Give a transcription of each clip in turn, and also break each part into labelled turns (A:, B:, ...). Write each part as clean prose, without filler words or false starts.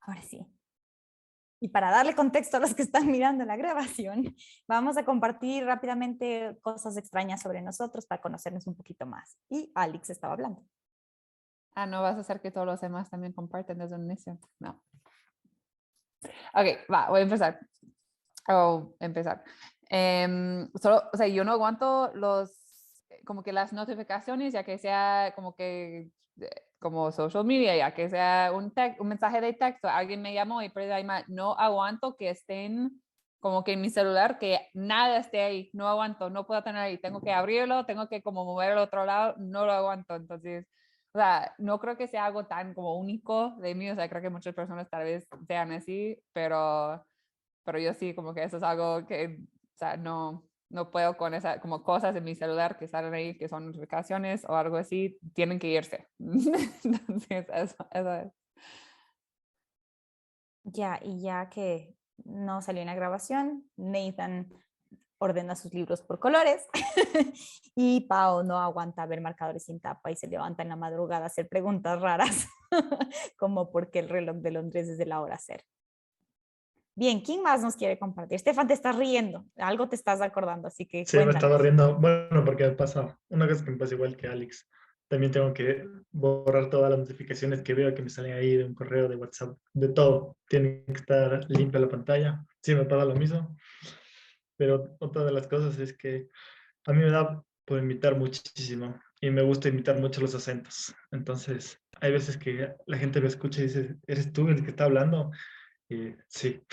A: Ahora sí. Y para darle contexto a los que están mirando la grabación, vamos a compartir rápidamente cosas extrañas sobre nosotros para conocernos un poquito más. Y Alex estaba hablando.
B: Ah, no vas a hacer que todos los demás también comparten desde un inicio. No. Ok, va, voy a empezar. Solo, o sea, yo no aguanto como que las notificaciones, ya que sea como que, como social media, ya que sea un mensaje de texto, alguien me llamó y por ahí no aguanto que estén como que en mi celular, que nada esté ahí, no aguanto, no puedo tener ahí, tengo que abrirlo, tengo que como mover al otro lado, no lo aguanto, entonces, o sea, no creo que sea algo tan como único de mí, o sea, creo que muchas personas tal vez sean así, pero yo sí, como que eso es algo que, o sea, no puedo con esa, como cosas en mi celular que salen ahí, que son notificaciones o algo así, tienen que irse. Entonces, eso es.
A: Ya, y ya que no salió en la grabación, Nathan ordena sus libros por colores y Pau no aguanta ver marcadores sin tapa y se levanta en la madrugada a hacer preguntas raras, como por qué el reloj de Londres es de la hora cero. Bien, ¿quién más nos quiere compartir? Estefan, te estás riendo, algo te estás acordando, así que
C: Sí, me estaba
A: cuéntanos.
C: riendo. Bueno, porque me pasa una cosa que me pasa igual que Alex. También tengo que borrar todas las notificaciones que veo que me salen ahí de un correo, de WhatsApp, de todo. Tiene que estar limpia la pantalla. Sí, me pasa lo mismo. Pero otra de las cosas es que a mí me da por imitar muchísimo y me gusta imitar mucho los acentos. Entonces, hay veces que la gente me escucha y dice, ¿eres tú el que está hablando? Y sí,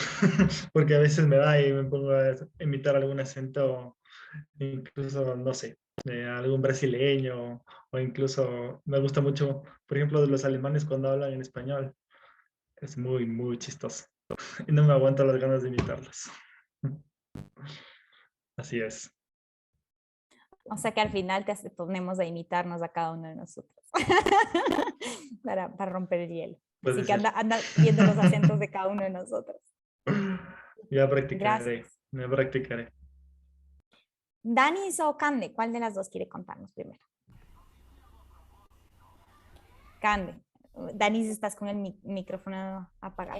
C: porque a veces me da y me pongo a imitar algún acento, incluso, no sé, de algún brasileño o incluso me gusta mucho, por ejemplo, de los alemanes cuando hablan en español. Es muy, muy chistoso y no me aguanto las ganas de imitarlos. Así es.
A: O sea que al final te ponemos a imitarnos a cada uno de nosotros para romper el hielo.
C: Puede
A: Así que
C: ser.
A: anda viendo los acentos de cada uno de nosotros.
C: Ya practicaré,
A: Gracias.
C: me practicaré.
A: Danis o Cande, ¿cuál de las dos quiere contarnos primero? Cande. Danis, estás con el micrófono apagado.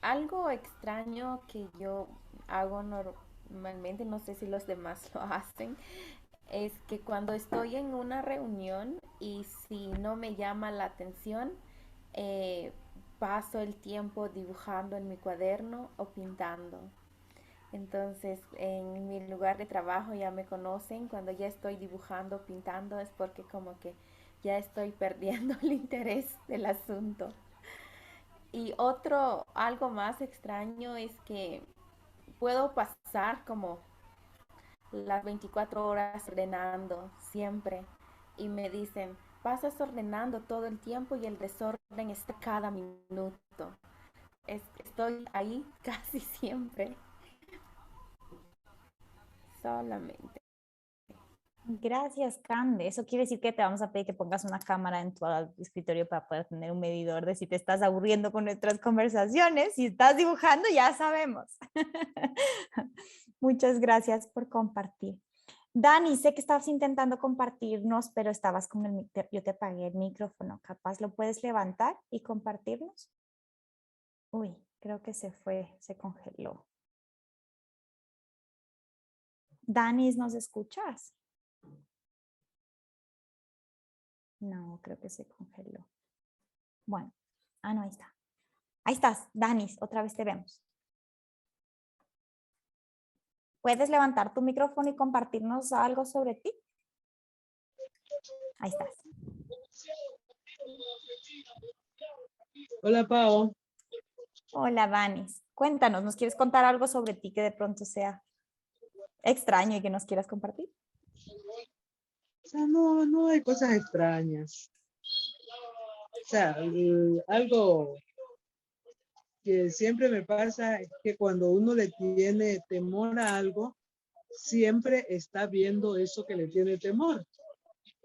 D: Algo extraño que yo hago normalmente, no sé si los demás lo hacen, es que cuando estoy en una reunión y si no me llama la atención, eh, paso el tiempo dibujando en mi cuaderno o pintando. Entonces, en mi lugar de trabajo ya me conocen, cuando ya estoy dibujando, pintando, es porque como que ya estoy perdiendo el interés del asunto. Y algo más extraño es que puedo pasar como las 24 horas ordenando siempre y me dicen, pasas ordenando todo el tiempo y el desorden está cada minuto. Estoy ahí casi siempre, solamente.
A: Gracias, Cande. Eso quiere decir que te vamos a pedir que pongas una cámara en tu escritorio para poder tener un medidor de si te estás aburriendo con nuestras conversaciones. Si estás dibujando, ya sabemos. Muchas gracias por compartir. Dani, sé que estabas intentando compartirnos, pero estabas con yo te apagué el micrófono. ¿Capaz lo puedes levantar y compartirnos? Uy, creo que se fue, se congeló. Danis, ¿nos escuchas? No, creo que se congeló. Bueno, no, ahí está. Ahí estás, Danis, otra vez te vemos. ¿Puedes levantar tu micrófono y compartirnos algo sobre ti? Ahí estás.
E: Hola, Pau.
A: Hola, Danis. Cuéntanos, ¿nos quieres contar algo sobre ti que de pronto sea extraño y que nos quieras compartir?
E: O sea, no hay cosas extrañas. O sea, algo que siempre me pasa es que cuando uno le tiene temor a algo, siempre está viendo eso que le tiene temor.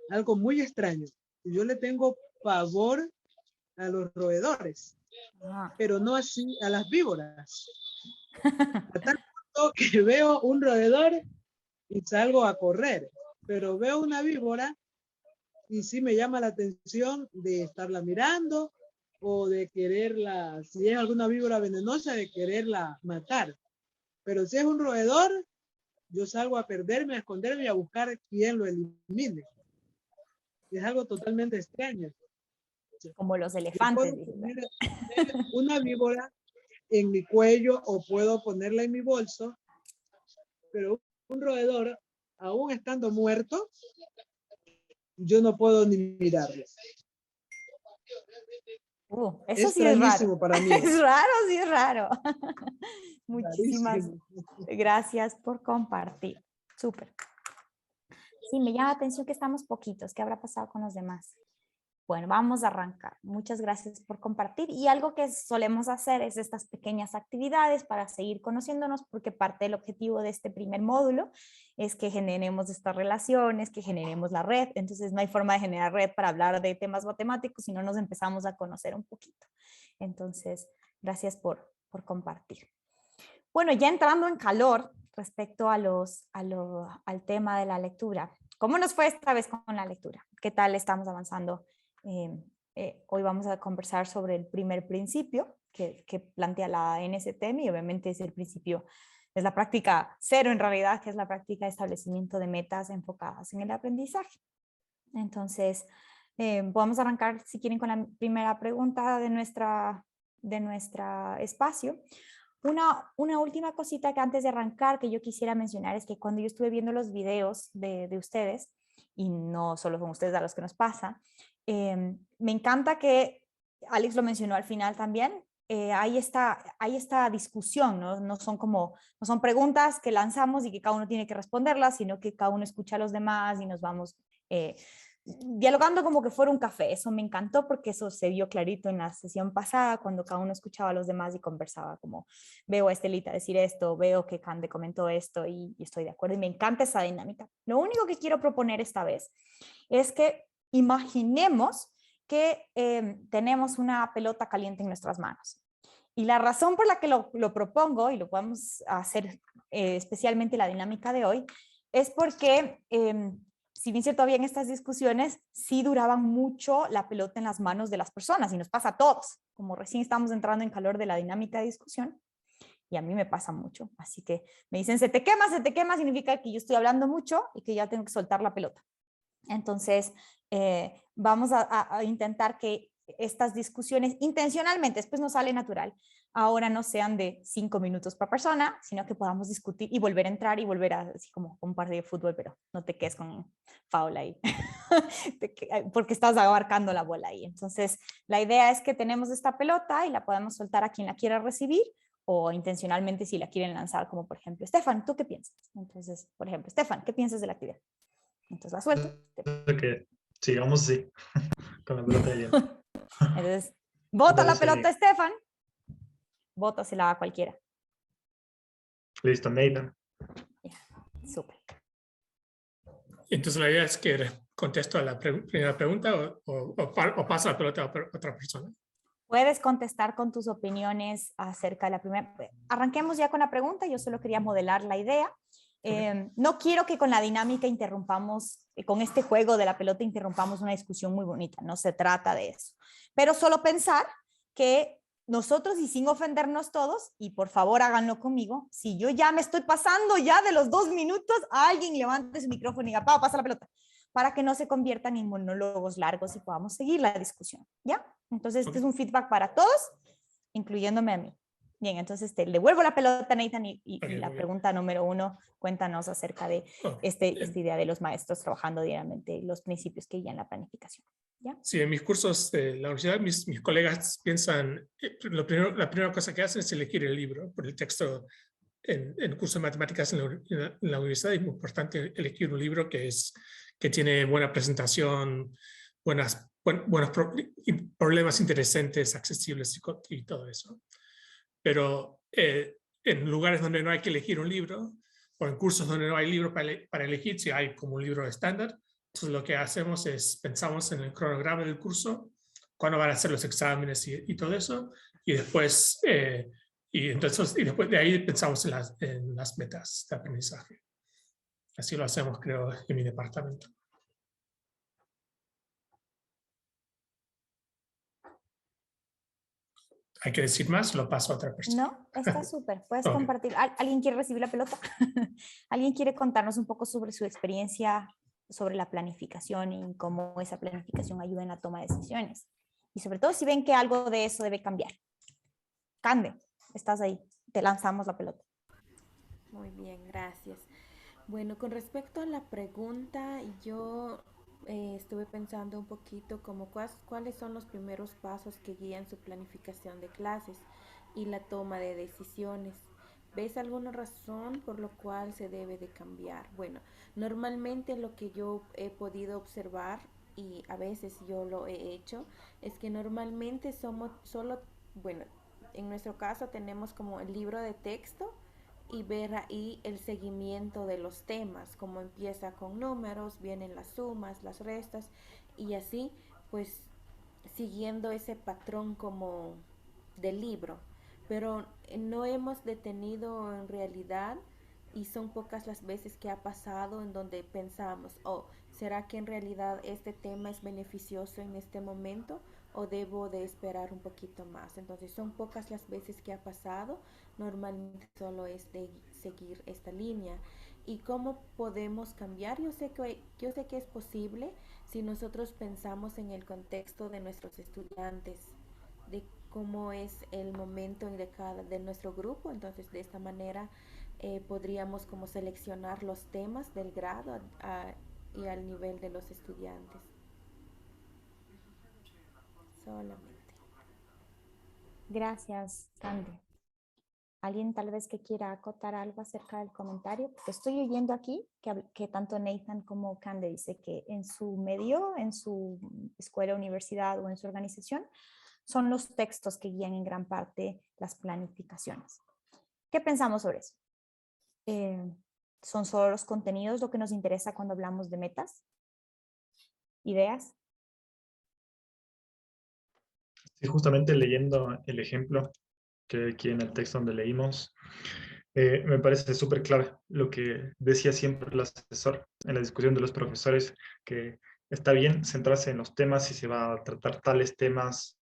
E: Algo muy extraño. Yo le tengo pavor a los roedores, pero no así a las víboras. A tal punto que veo un roedor y salgo a correr, pero veo una víbora y sí me llama la atención de estarla mirando o de quererla, si es alguna víbora venenosa, de quererla matar. Pero si es un roedor, yo salgo a perderme, a esconderme y a buscar quién lo elimine. Es algo totalmente extraño.
A: Como los
E: Yo
A: elefantes,
E: puedo
A: dice.
E: poner una víbora en mi cuello o puedo ponerla en mi bolso, pero un roedor, aún estando muerto, yo no puedo ni mirarlo.
A: Eso sí es raro.
E: Extrañísimo para mí.
A: Es raro, sí es raro. Muchísimas
E: Rarísimo.
A: gracias por compartir. Súper. Sí, me llama la atención que estamos poquitos. ¿Qué habrá pasado con los demás? Bueno, vamos a arrancar. Muchas gracias por compartir. Y algo que solemos hacer es estas pequeñas actividades para seguir conociéndonos, porque parte del objetivo de este primer módulo es que generemos estas relaciones, que generemos la red. Entonces no hay forma de generar red para hablar de temas matemáticos si no nos empezamos a conocer un poquito. Entonces, gracias por compartir. Bueno, ya entrando en calor respecto a al tema de la lectura. ¿Cómo nos fue esta vez con la lectura? ¿Qué tal estamos avanzando? Hoy vamos a conversar sobre el primer principio que plantea la NSTM y obviamente es el principio, es la práctica cero en realidad, que es la práctica de establecimiento de metas enfocadas en el aprendizaje. Entonces, vamos a arrancar si quieren con la primera pregunta de nuestro espacio. Una última cosita que antes de arrancar que yo quisiera mencionar es que cuando yo estuve viendo los videos de ustedes, y no solo son ustedes a los que nos pasa, me encanta que Alex lo mencionó al final también, hay esta discusión, ¿no? No son preguntas que lanzamos y que cada uno tiene que responderlas, sino que cada uno escucha a los demás y nos vamos dialogando como que fuera un café. Eso me encantó porque eso se vio clarito en la sesión pasada cuando cada uno escuchaba a los demás y conversaba como veo a Estelita decir esto, veo que Cande comentó esto y estoy de acuerdo y me encanta esa dinámica. Lo único que quiero proponer esta vez es que imaginemos que tenemos una pelota caliente en nuestras manos. Y la razón por la que lo propongo y lo podemos hacer especialmente la dinámica de hoy es porque si bien cierto, había en estas discusiones, sí duraban mucho la pelota en las manos de las personas y nos pasa a todos, como recién estamos entrando en calor de la dinámica de discusión y a mí me pasa mucho, así que me dicen se te quema, significa que yo estoy hablando mucho y que ya tengo que soltar la pelota. Entonces, vamos a intentar que estas discusiones intencionalmente, después nos sale natural, ahora no sean de 5 minutos por persona, sino que podamos discutir y volver a entrar y volver a, así como un partido de fútbol, pero no te quedes con foul ahí, porque estás abarcando la bola ahí. Entonces, la idea es que tenemos esta pelota y la podemos soltar a quien la quiera recibir o intencionalmente si la quieren lanzar, como por ejemplo, Estefan, ¿tú qué piensas? Entonces, por ejemplo, Estefan, ¿qué piensas de la actividad? Entonces la suelto.
C: Que sigamos así, con la pelota de hielo.
A: Entonces, bota la
C: Parece
A: pelota,
C: bien.
A: Estefan. Bótasela a cualquiera.
C: Listo, Nathan.
A: Súper.
F: Entonces la idea es que contesto a la primera pregunta o paso la pelota a otra persona.
A: Puedes contestar con tus opiniones acerca de la primera. Arranquemos ya con la pregunta. Yo solo quería modelar la idea. No quiero que con la dinámica interrumpamos, con este juego de la pelota interrumpamos una discusión muy bonita. No se trata de eso. Pero solo pensar que nosotros y sin ofendernos todos, y por favor háganlo conmigo, si yo ya me estoy pasando ya de los 2 minutos, alguien levante su micrófono y diga, Pau, pasa la pelota, para que no se conviertan en monólogos largos y podamos seguir la discusión, ¿ya? Entonces, este es un feedback para todos, incluyéndome a mí. Bien, entonces te devuelvo la pelota, Nathan, y la pregunta número 1, cuéntanos acerca de esta idea de los maestros trabajando diariamente, los principios que ya en la planificación. ¿Ya?
F: Sí, en mis cursos de la universidad, mis colegas piensan, la primera cosa que hacen es elegir el libro por el texto. En el curso de matemáticas en la universidad es muy importante elegir un libro que tiene buena presentación, buenos problemas interesantes, accesibles y todo eso. Pero en lugares donde no hay que elegir un libro, o en cursos donde no hay libro para elegir, si hay como un libro estándar, entonces lo que hacemos es pensamos en el cronograma del curso, cuándo van a hacer los exámenes y todo eso, y después, después de ahí pensamos en las metas de aprendizaje. Así lo hacemos, creo, en mi departamento. hay que decir más, lo paso a otra persona.
A: No, está súper. Puedes
F: Ok.
A: compartir. ¿Alguien quiere recibir la pelota? ¿Alguien quiere contarnos un poco sobre su experiencia sobre la planificación y cómo esa planificación ayuda en la toma de decisiones? Y sobre todo si ven que algo de eso debe cambiar. Cande, estás ahí. Te lanzamos la pelota.
D: Muy bien, gracias. Bueno, con respecto a la pregunta, yo estuve pensando un poquito como cuáles son los primeros pasos que guían su planificación de clases y la toma de decisiones. ¿Ves alguna razón por lo cual se debe de cambiar? Bueno, normalmente lo que yo he podido observar y a veces yo lo he hecho es que normalmente somos solo, bueno, en nuestro caso tenemos como el libro de texto y ver ahí el seguimiento de los temas, como empieza con números, vienen las sumas, las restas y así pues siguiendo ese patrón como del libro, pero no hemos detenido en realidad y son pocas las veces que ha pasado en donde pensamos, oh, ¿será que en realidad este tema es beneficioso en este momento o debo de esperar un poquito más? Entonces son pocas las veces que ha pasado, normalmente solo es de seguir esta línea. ¿Y cómo podemos cambiar? Yo sé que es posible si nosotros pensamos en el contexto de nuestros estudiantes, de cómo es el momento de nuestro grupo. Entonces de esta manera podríamos como seleccionar los temas del grado y al nivel de los estudiantes solamente.
A: Gracias, Cande. ¿Alguien tal vez que quiera acotar algo acerca del comentario? Porque estoy oyendo aquí que tanto Nathan como Cande dice que en su medio, en su escuela, universidad o en su organización, son los textos que guían en gran parte las planificaciones. ¿Qué pensamos sobre eso? ¿Son solo los contenidos lo que nos interesa cuando hablamos de metas? ¿Ideas?
C: Y justamente leyendo el ejemplo que aquí en el texto donde leímos, me parece súper clave lo que decía siempre el asesor en la discusión de los profesores, que está bien centrarse en los temas si se va a tratar tales temas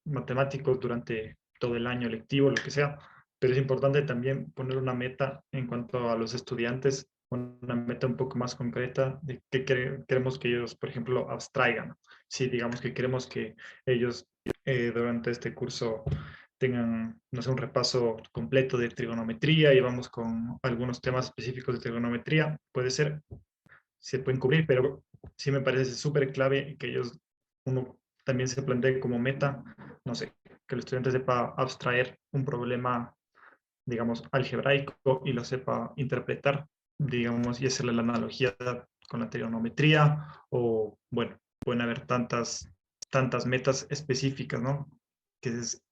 C: matemáticos durante todo el año lectivo, lo que sea, pero es importante también poner una meta en cuanto a los estudiantes, una meta un poco más concreta de qué queremos que ellos, por ejemplo, abstraigan. Si digamos que queremos que ellos durante este curso tengan, no sé, un repaso completo de trigonometría y vamos con algunos temas específicos de trigonometría, puede ser, se pueden cubrir, pero sí me parece súper clave que ellos, uno también se plantee como meta, no sé, que el estudiante sepa abstraer un problema, digamos, algebraico y lo sepa interpretar, digamos, y hacerle la analogía con la trigonometría, o bueno, pueden haber tantas metas específicas, ¿no? Que es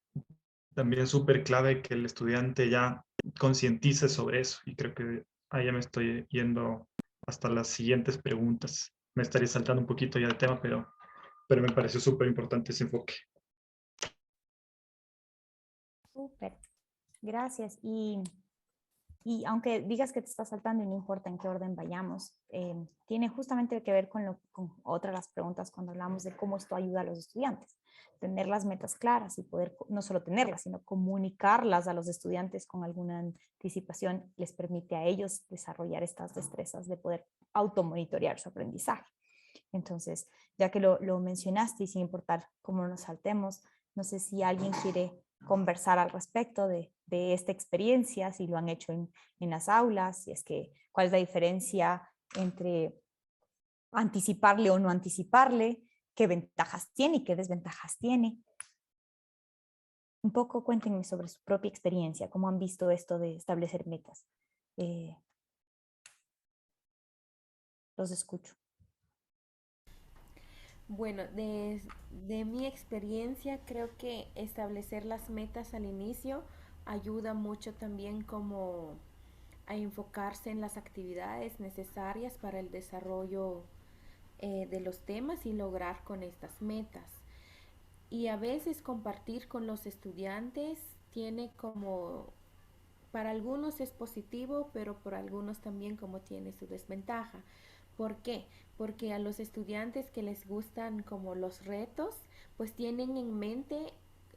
C: también súper clave que el estudiante ya concientice sobre eso. Y creo que ahí ya me estoy yendo hasta las siguientes preguntas. Me estaría saltando un poquito ya el tema, pero me pareció súper importante ese enfoque.
A: Súper. Gracias. Y aunque digas que te está saltando y no importa en qué orden vayamos, tiene justamente que ver con otra de las preguntas cuando hablamos de cómo esto ayuda a los estudiantes. Tener las metas claras y poder no solo tenerlas, sino comunicarlas a los estudiantes con alguna anticipación les permite a ellos desarrollar estas destrezas de poder automonitorear su aprendizaje. Entonces, ya que lo mencionaste y sin importar cómo nos saltemos, no sé si alguien quiere conversar al respecto de esta experiencia, si lo han hecho en las aulas, si es que cuál es la diferencia entre anticiparle o no anticiparle, qué ventajas tiene y qué desventajas tiene. Un poco cuéntenme sobre su propia experiencia, cómo han visto esto de establecer metas. Los escucho.
D: Bueno, de mi experiencia creo que establecer las metas al inicio ayuda mucho también como a enfocarse en las actividades necesarias para el desarrollo de los temas y lograr con estas metas. Y a veces compartir con los estudiantes tiene como, para algunos es positivo, pero por algunos también como tiene su desventaja. ¿Por qué? Porque a los estudiantes que les gustan como los retos, pues tienen en mente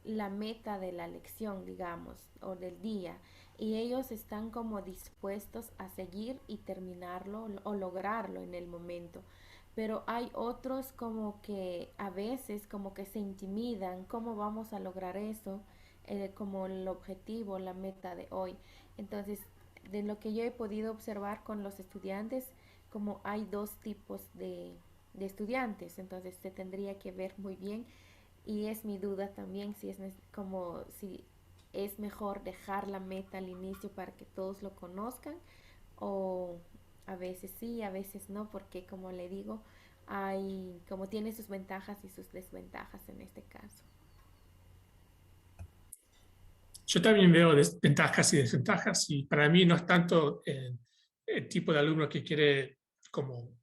D: la meta de la lección, digamos, o del día, y ellos están como dispuestos a seguir y terminarlo o lograrlo en el momento. Pero hay otros como que a veces como que se intimidan, ¿cómo vamos a lograr eso? Como el objetivo, la meta de hoy. Entonces, de lo que yo he podido observar con los estudiantes, como hay dos tipos de estudiantes, entonces se tendría que ver muy bien, y es mi duda también si es como si es mejor dejar la meta al inicio para que todos lo conozcan, o a veces sí, a veces no, porque como le digo, hay como tiene sus ventajas y sus desventajas en este caso.
F: Yo también veo ventajas y desventajas, y para mí no es tanto el tipo de alumno que quiere como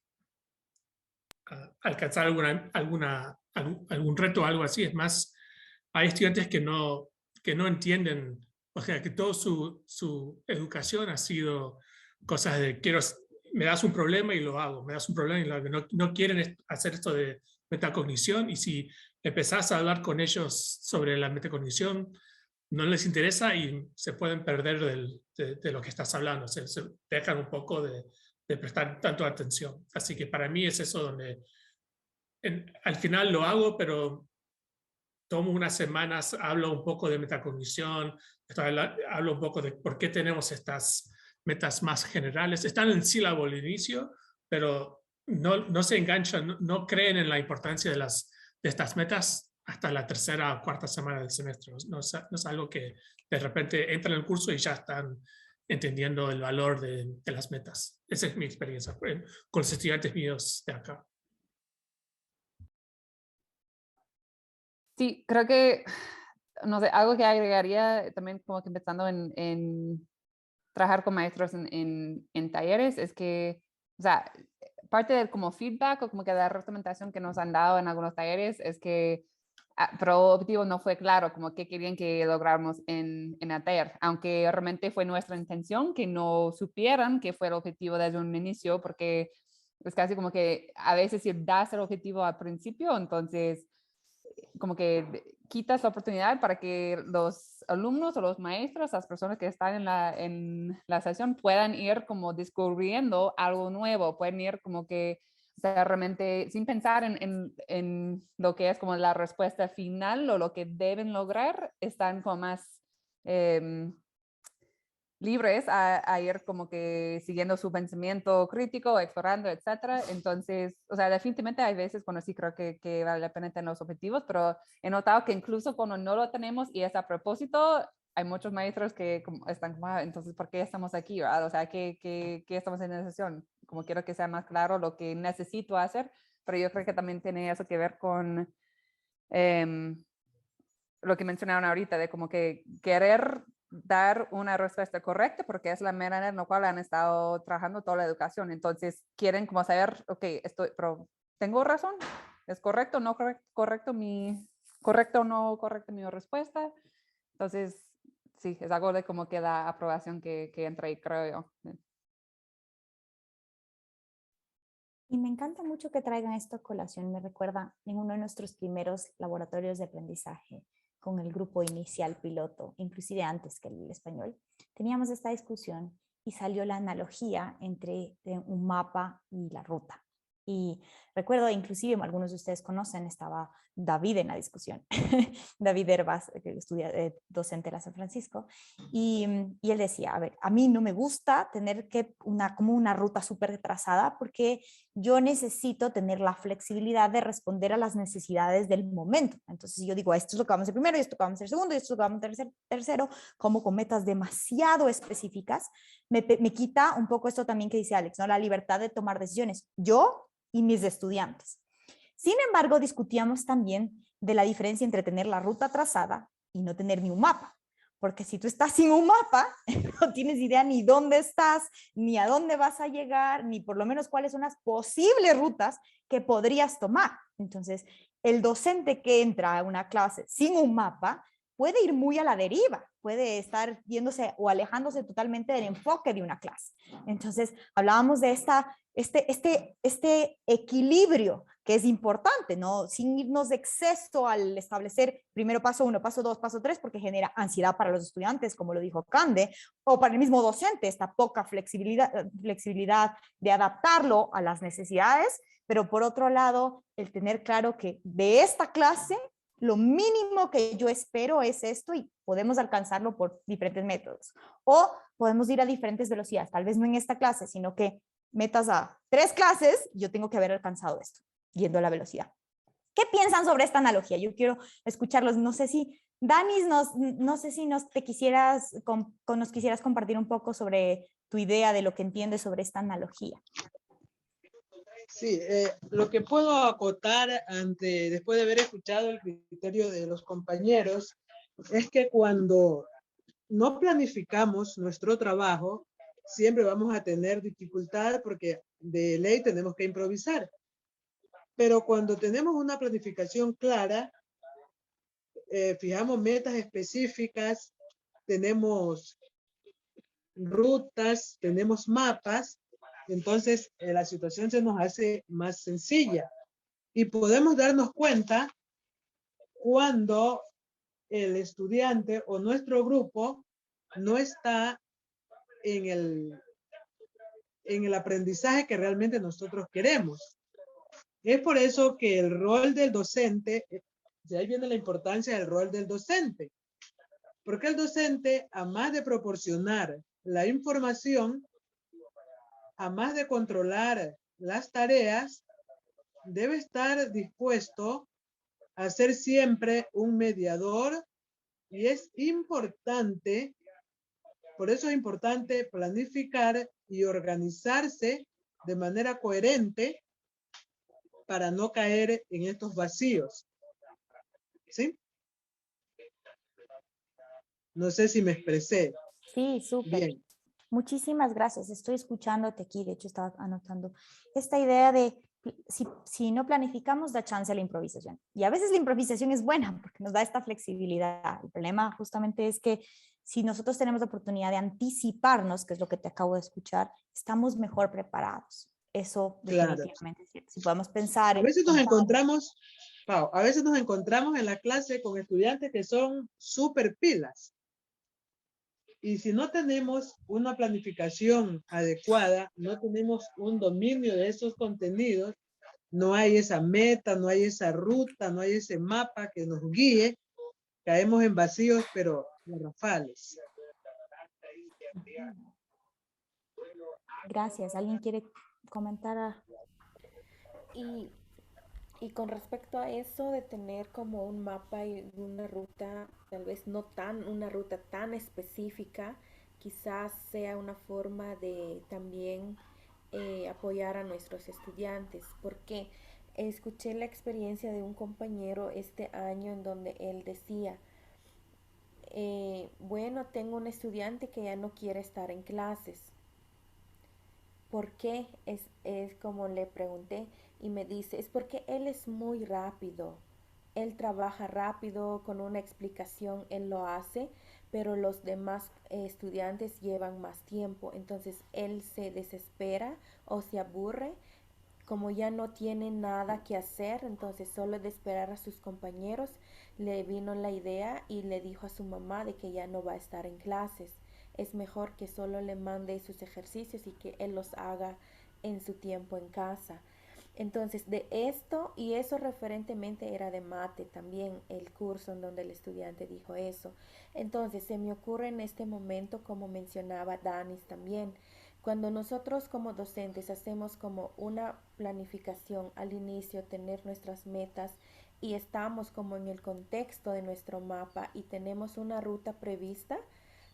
F: alcanzar algún reto o algo así. Es más, hay estudiantes que no entienden, o sea, que toda su educación ha sido cosas de me das un problema y lo hago, me das un problema y lo hago. No quieren hacer esto de metacognición, y si empezás a hablar con ellos sobre la metacognición, no les interesa y se pueden perder de lo que estás hablando, se dejan un poco de prestar tanto atención. Así que para mí es eso donde al final lo hago, pero tomo unas semanas, hablo un poco de metacognición, hablo un poco de por qué tenemos estas metas más generales. Están en el sílabo al inicio, pero no se enganchan, no creen en la importancia de estas metas hasta la tercera o cuarta semana del semestre. No es algo que de repente entran en el curso y ya están entendiendo el valor de las metas. Esa es mi experiencia con los estudiantes míos de acá.
B: Sí, creo que, no sé, algo que agregaría también como que empezando en trabajar con maestros en talleres es que, o sea, parte del como feedback o como que la retroalimentación que nos han dado en algunos talleres es que pero el objetivo no fue claro, como que querían que lográramos en el taller, aunque realmente fue nuestra intención que no supieran que fue el objetivo desde un inicio, porque es casi como que a veces si das el objetivo al principio, entonces como que quitas la oportunidad para que los alumnos o los maestros, las personas que están en la sesión puedan ir como descubriendo algo nuevo, pueden ir como que, o sea, realmente sin pensar en lo que es como la respuesta final o lo que deben lograr, están como más libres a ir como que siguiendo su pensamiento crítico, explorando, etcétera. Entonces, o sea, definitivamente hay veces cuando sí creo que vale la pena tener los objetivos, pero he notado que incluso cuando no lo tenemos y es a propósito, hay muchos maestros que están como, entonces, ¿por qué estamos aquí? ¿Verdad? O sea, ¿qué estamos en esa sesión? Como quiero que sea más claro lo que necesito hacer, pero yo creo que también tiene eso que ver con lo que mencionaron ahorita, de como que querer dar una respuesta correcta, porque es la manera en la cual han estado trabajando toda la educación. Entonces, quieren como saber, ok, pero ¿tengo razón? ¿Es correcto o no correcto correcto o no correcta mi respuesta? Entonces, sí, es algo de como que la aprobación que entra ahí, creo yo.
A: Y me encanta mucho que traigan esto a colación. Me recuerda en uno de nuestros primeros laboratorios de aprendizaje con el grupo inicial piloto, inclusive antes que el español, teníamos esta discusión y salió la analogía entre un mapa y la ruta. Y recuerdo, inclusive algunos de ustedes conocen, estaba David en la discusión, David Herbas, que estudia docente de la San Francisco, y él decía, a ver, a mí no me gusta tener como una ruta súper trazada porque yo necesito tener la flexibilidad de responder a las necesidades del momento. Entonces yo digo, esto es lo que vamos a hacer primero, y esto es lo que vamos a hacer segundo, y esto es lo que vamos a hacer tercero, como con metas demasiado específicas, me quita un poco esto también que dice Alex, ¿no? La libertad de tomar decisiones. Yo y mis estudiantes. Sin embargo, discutíamos también de la diferencia entre tener la ruta trazada y no tener ni un mapa. Porque si tú estás sin un mapa, no tienes idea ni dónde estás, ni a dónde vas a llegar, ni por lo menos cuáles son las posibles rutas que podrías tomar. Entonces, el docente que entra a una clase sin un mapa puede ir muy a la deriva, puede estar yéndose o alejándose totalmente del enfoque de una clase. Entonces, hablábamos de este equilibrio que es importante, ¿no? Sin irnos de exceso al establecer primero paso 1, paso 2, paso 3, porque genera ansiedad para los estudiantes, como lo dijo Cande, o para el mismo docente, esta poca flexibilidad de adaptarlo a las necesidades, pero por otro lado, el tener claro que de esta clase lo mínimo que yo espero es esto y podemos alcanzarlo por diferentes métodos. O podemos ir a diferentes velocidades, tal vez no en esta clase, sino que metas a 3 clases, yo tengo que haber alcanzado esto, yendo a la velocidad. ¿Qué piensan sobre esta analogía? Yo quiero escucharlos. No sé si, Danis, no sé si nos quisieras compartir un poco sobre tu idea de lo que entiendes sobre esta analogía.
E: Sí, lo que puedo acotar después de haber escuchado el criterio de los compañeros, es que cuando no planificamos nuestro trabajo, siempre vamos a tener dificultad porque de ley tenemos que improvisar. Pero cuando tenemos una planificación clara, fijamos metas específicas, tenemos rutas, tenemos mapas, entonces la situación se nos hace más sencilla y podemos darnos cuenta cuando el estudiante o nuestro grupo no está en el aprendizaje que realmente nosotros queremos. Es por eso que el rol del docente, de ahí viene la importancia del rol del docente, porque el docente, además de proporcionar la información, además de controlar las tareas, debe estar dispuesto a ser siempre un mediador y es importante, por eso es importante planificar y organizarse de manera coherente para no caer en estos vacíos. ¿Sí? No sé si me expresé.
A: Sí, súper.
E: Bien.
A: Muchísimas gracias. Estoy escuchándote aquí. De hecho, estaba anotando esta idea de si no planificamos, da chance a la improvisación. Y a veces la improvisación es buena porque nos da esta flexibilidad. El problema justamente es que si nosotros tenemos la oportunidad de anticiparnos, que es lo que te acabo de escuchar, estamos mejor preparados. Eso definitivamente es cierto. Si podemos pensar...
E: A veces nos encontramos, Pau, a veces nos encontramos en la clase con estudiantes que son súper pilas. Y si no tenemos una planificación adecuada, no tenemos un dominio de esos contenidos, no hay esa meta, no hay esa ruta, no hay ese mapa que nos guíe, caemos en vacíos, pero garrafales.
A: Gracias. ¿Alguien quiere comentar?
D: Y con respecto a eso de tener como un mapa y una ruta, tal vez no una ruta tan específica, quizás sea una forma de también apoyar a nuestros estudiantes, porque escuché la experiencia de un compañero este año en donde él decía, bueno, tengo un estudiante que ya no quiere estar en clases. ¿Por qué? Es como le pregunté y me dice, es porque él es muy rápido. Él trabaja rápido, con una explicación él lo hace, pero los demás estudiantes llevan más tiempo. Entonces él se desespera o se aburre, como ya no tiene nada que hacer, entonces solo de esperar a sus compañeros, le vino la idea y le dijo a su mamá de que ya no va a estar en clases. Es mejor que solo le mande sus ejercicios y que él los haga en su tiempo en casa. Entonces, de esto, y eso referentemente era de mate también, el curso en donde el estudiante dijo eso. Entonces, se me ocurre en este momento, como mencionaba Danis también, cuando nosotros como docentes hacemos como una planificación al inicio, tener nuestras metas y estamos como en el contexto de nuestro mapa y tenemos una ruta prevista,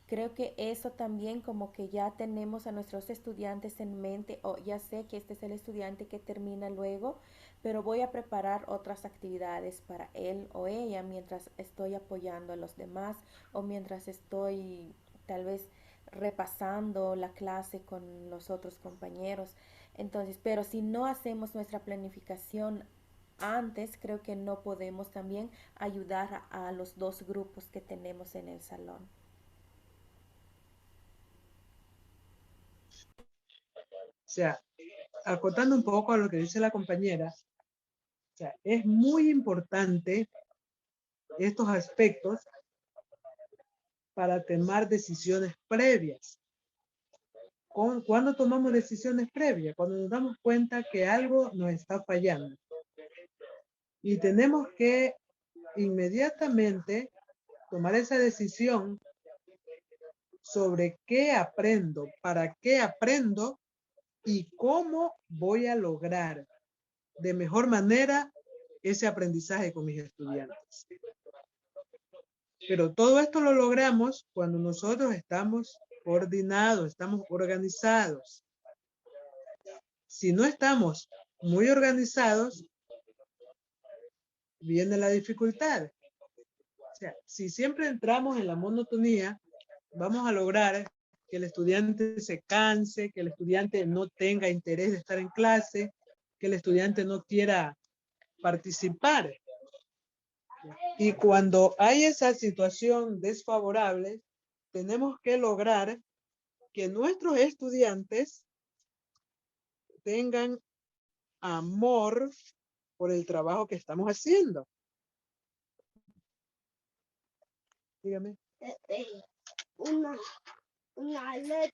D: creo que eso también como que ya tenemos a nuestros estudiantes en mente, o ya sé que este es el estudiante que termina luego, pero voy a preparar otras actividades para él o ella mientras estoy apoyando a los demás o mientras estoy tal vez repasando la clase con los otros compañeros. Entonces, pero si no hacemos nuestra planificación antes, creo que no podemos también ayudar a los dos grupos que tenemos en el salón.
E: O sea, acotando un poco a lo que dice la compañera, o sea, es muy importante estos aspectos para tomar decisiones previas. ¿Cuándo tomamos decisiones previas? Cuando nos damos cuenta que algo nos está fallando. Y tenemos que inmediatamente tomar esa decisión sobre qué aprendo, para qué aprendo y cómo voy a lograr de mejor manera ese aprendizaje con mis estudiantes. Pero todo esto lo logramos cuando nosotros estamos coordinados, estamos organizados. Si no estamos muy organizados, viene la dificultad. O sea, si siempre entramos en la monotonía, vamos a lograr que el estudiante se canse, que el estudiante no tenga interés de estar en clase, que el estudiante no quiera participar. Y cuando hay esa situación desfavorable, tenemos que lograr que nuestros estudiantes tengan amor por el trabajo que estamos haciendo. Dígame.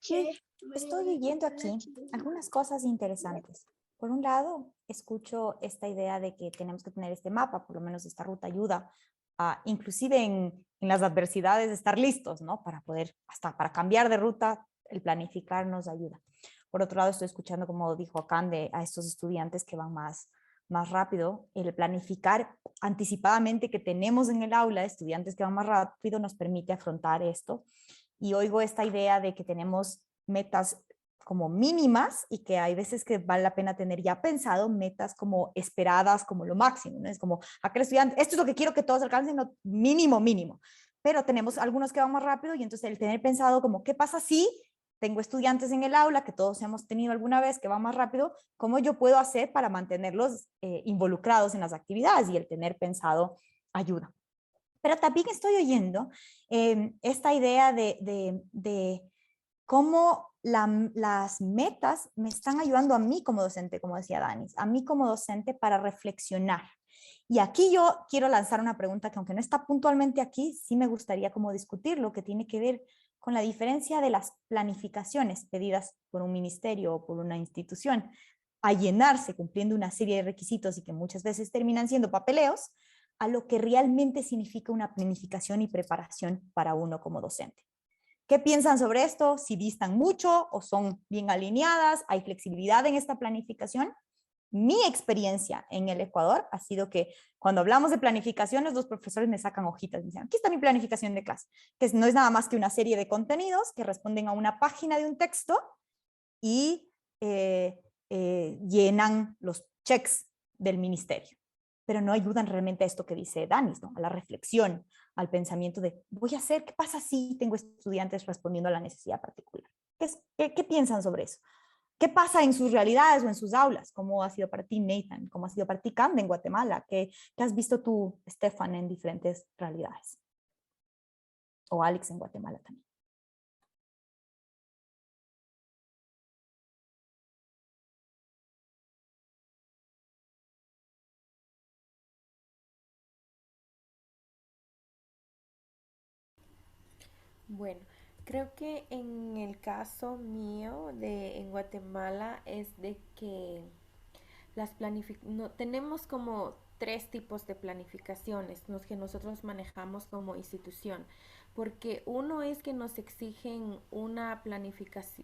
A: Sí, estoy oyendo aquí algunas cosas interesantes. Por un lado, escucho esta idea de que tenemos que tener este mapa, por lo menos esta ruta ayuda a, inclusive en las adversidades, estar listos, ¿no? Para poder, hasta para cambiar de ruta, el planificar nos ayuda. Por otro lado, estoy escuchando, como dijo Akan, a estos estudiantes que van más rápido. El planificar anticipadamente que tenemos en el aula estudiantes que van más rápido nos permite afrontar esto. Y oigo esta idea de que tenemos metas como mínimas y que hay veces que vale la pena tener ya pensado metas como esperadas como lo máximo, ¿no? Es como aquel estudiante, esto es lo que quiero que todos alcancen, no, mínimo, mínimo. Pero tenemos algunos que van más rápido y entonces el tener pensado como, ¿qué pasa si tengo estudiantes en el aula que todos hemos tenido alguna vez que van más rápido? ¿Cómo yo puedo hacer para mantenerlos involucrados en las actividades? Y el tener pensado ayuda. Pero también estoy oyendo esta idea de cómo las metas me están ayudando a mí como docente, como decía Danis, a mí como docente para reflexionar. Y aquí yo quiero lanzar una pregunta que aunque no está puntualmente aquí, sí me gustaría como discutir lo que tiene que ver con la diferencia de las planificaciones pedidas por un ministerio o por una institución a llenarse cumpliendo una serie de requisitos y que muchas veces terminan siendo papeleos, a lo que realmente significa una planificación y preparación para uno como docente. ¿Qué piensan sobre esto? ¿Si distan mucho o son bien alineadas? ¿Hay flexibilidad en esta planificación? Mi experiencia en el Ecuador ha sido que cuando hablamos de planificaciones, los profesores me sacan hojitas y me dicen, aquí está mi planificación de clase, que no es nada más que una serie de contenidos que responden a una página de un texto y llenan los checks del ministerio, pero no ayudan realmente a esto que dice Danis, ¿no? A la reflexión, al pensamiento de, voy a hacer, ¿qué pasa si tengo estudiantes respondiendo a la necesidad particular? ¿Qué piensan sobre eso? ¿Qué pasa en sus realidades o en sus aulas? ¿Cómo ha sido para ti, Nathan? ¿Cómo ha sido para ti, Cam, en Guatemala? ¿Qué has visto tú, Stefan, en diferentes realidades? O Alex en Guatemala también.
D: Bueno, creo que en el caso mío en Guatemala es de que no, tenemos como tres tipos de planificaciones los que nosotros manejamos como institución, porque uno es que nos exigen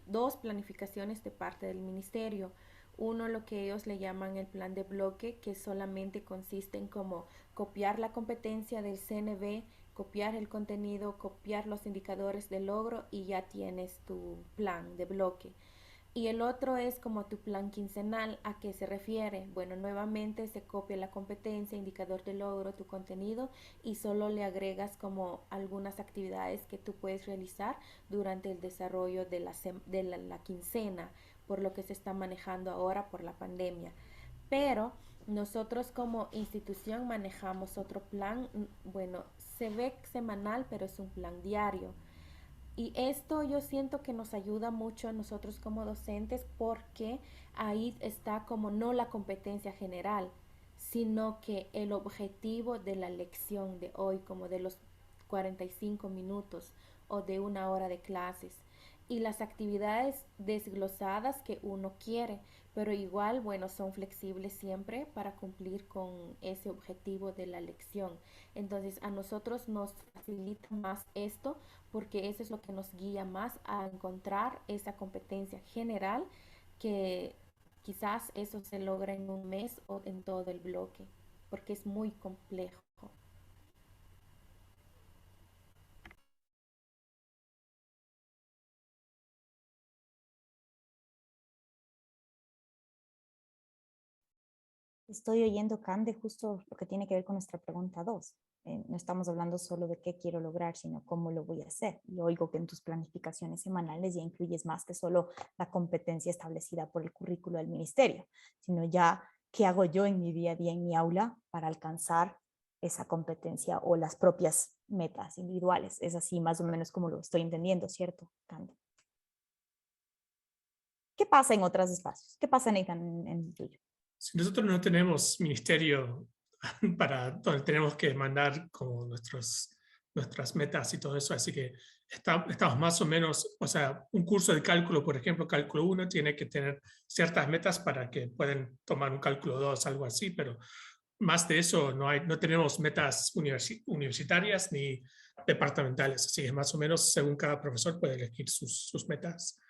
D: dos planificaciones de parte del ministerio. Uno, lo que ellos le llaman el plan de bloque, que solamente consiste en como copiar la competencia del CNB, copiar el contenido, copiar los indicadores de logro y ya tienes tu plan de bloque. Y el otro es como tu plan quincenal. ¿A qué se refiere? Bueno, nuevamente se copia la competencia, indicador de logro, tu contenido y solo le agregas como algunas actividades que tú puedes realizar durante el desarrollo de la quincena, por lo que se está manejando ahora por la pandemia. Pero Nosotros como institución manejamos otro plan, bueno, se ve semanal, pero es un plan diario. Y esto yo siento que nos ayuda mucho a nosotros como docentes porque ahí está como no la competencia general, sino que el objetivo de la lección de hoy, como de los 45 minutos o de una hora de clases y las actividades desglosadas que uno quiere, pero igual, bueno, son flexibles siempre para cumplir con ese objetivo de la lección. Entonces, a nosotros nos facilita más esto porque eso es lo que nos guía más a encontrar esa competencia general que quizás eso se logra en un mes o en todo el bloque, porque es muy complejo.
A: Estoy oyendo, Cande, justo lo que tiene que ver con nuestra pregunta 2. No estamos hablando solo de qué quiero lograr, sino cómo lo voy a hacer. Y oigo que en tus planificaciones semanales ya incluyes más que solo la competencia establecida por el currículo del ministerio, sino ya qué hago yo en mi día a día, en mi aula, para alcanzar esa competencia o las propias metas individuales. Es así más o menos como lo estoy entendiendo, ¿cierto, Cande? ¿Qué pasa en otros espacios? ¿Qué pasa, Nathan, en el tuyo?
F: Si nosotros no tenemos ministerio para donde tenemos que mandar como nuestras metas y todo eso, así que estamos más o menos, o sea, un curso de cálculo, por ejemplo, cálculo 1 tiene que tener ciertas metas para que puedan tomar un cálculo 2, algo así, pero más de eso no tenemos metas universitarias ni departamentales, así que más o menos según cada profesor puede elegir sus metas.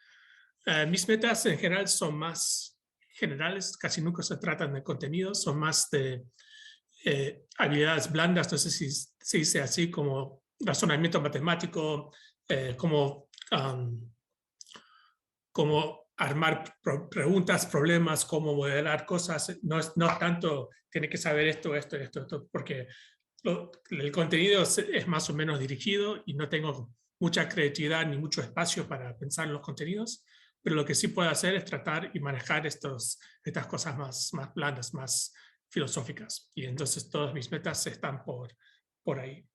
F: Mis metas en general son más generales, casi nunca se tratan de contenidos, son más de habilidades blandas, no sé si se dice así, como razonamiento matemático, como armar preguntas, problemas, cómo modelar cosas. No tanto tiene que saber esto, porque el contenido es más o menos dirigido y no tengo mucha creatividad ni mucho espacio para pensar en los contenidos, pero lo que sí puedo hacer es tratar y manejar estas cosas más blandas, más filosóficas. Y entonces todas mis metas están por ahí.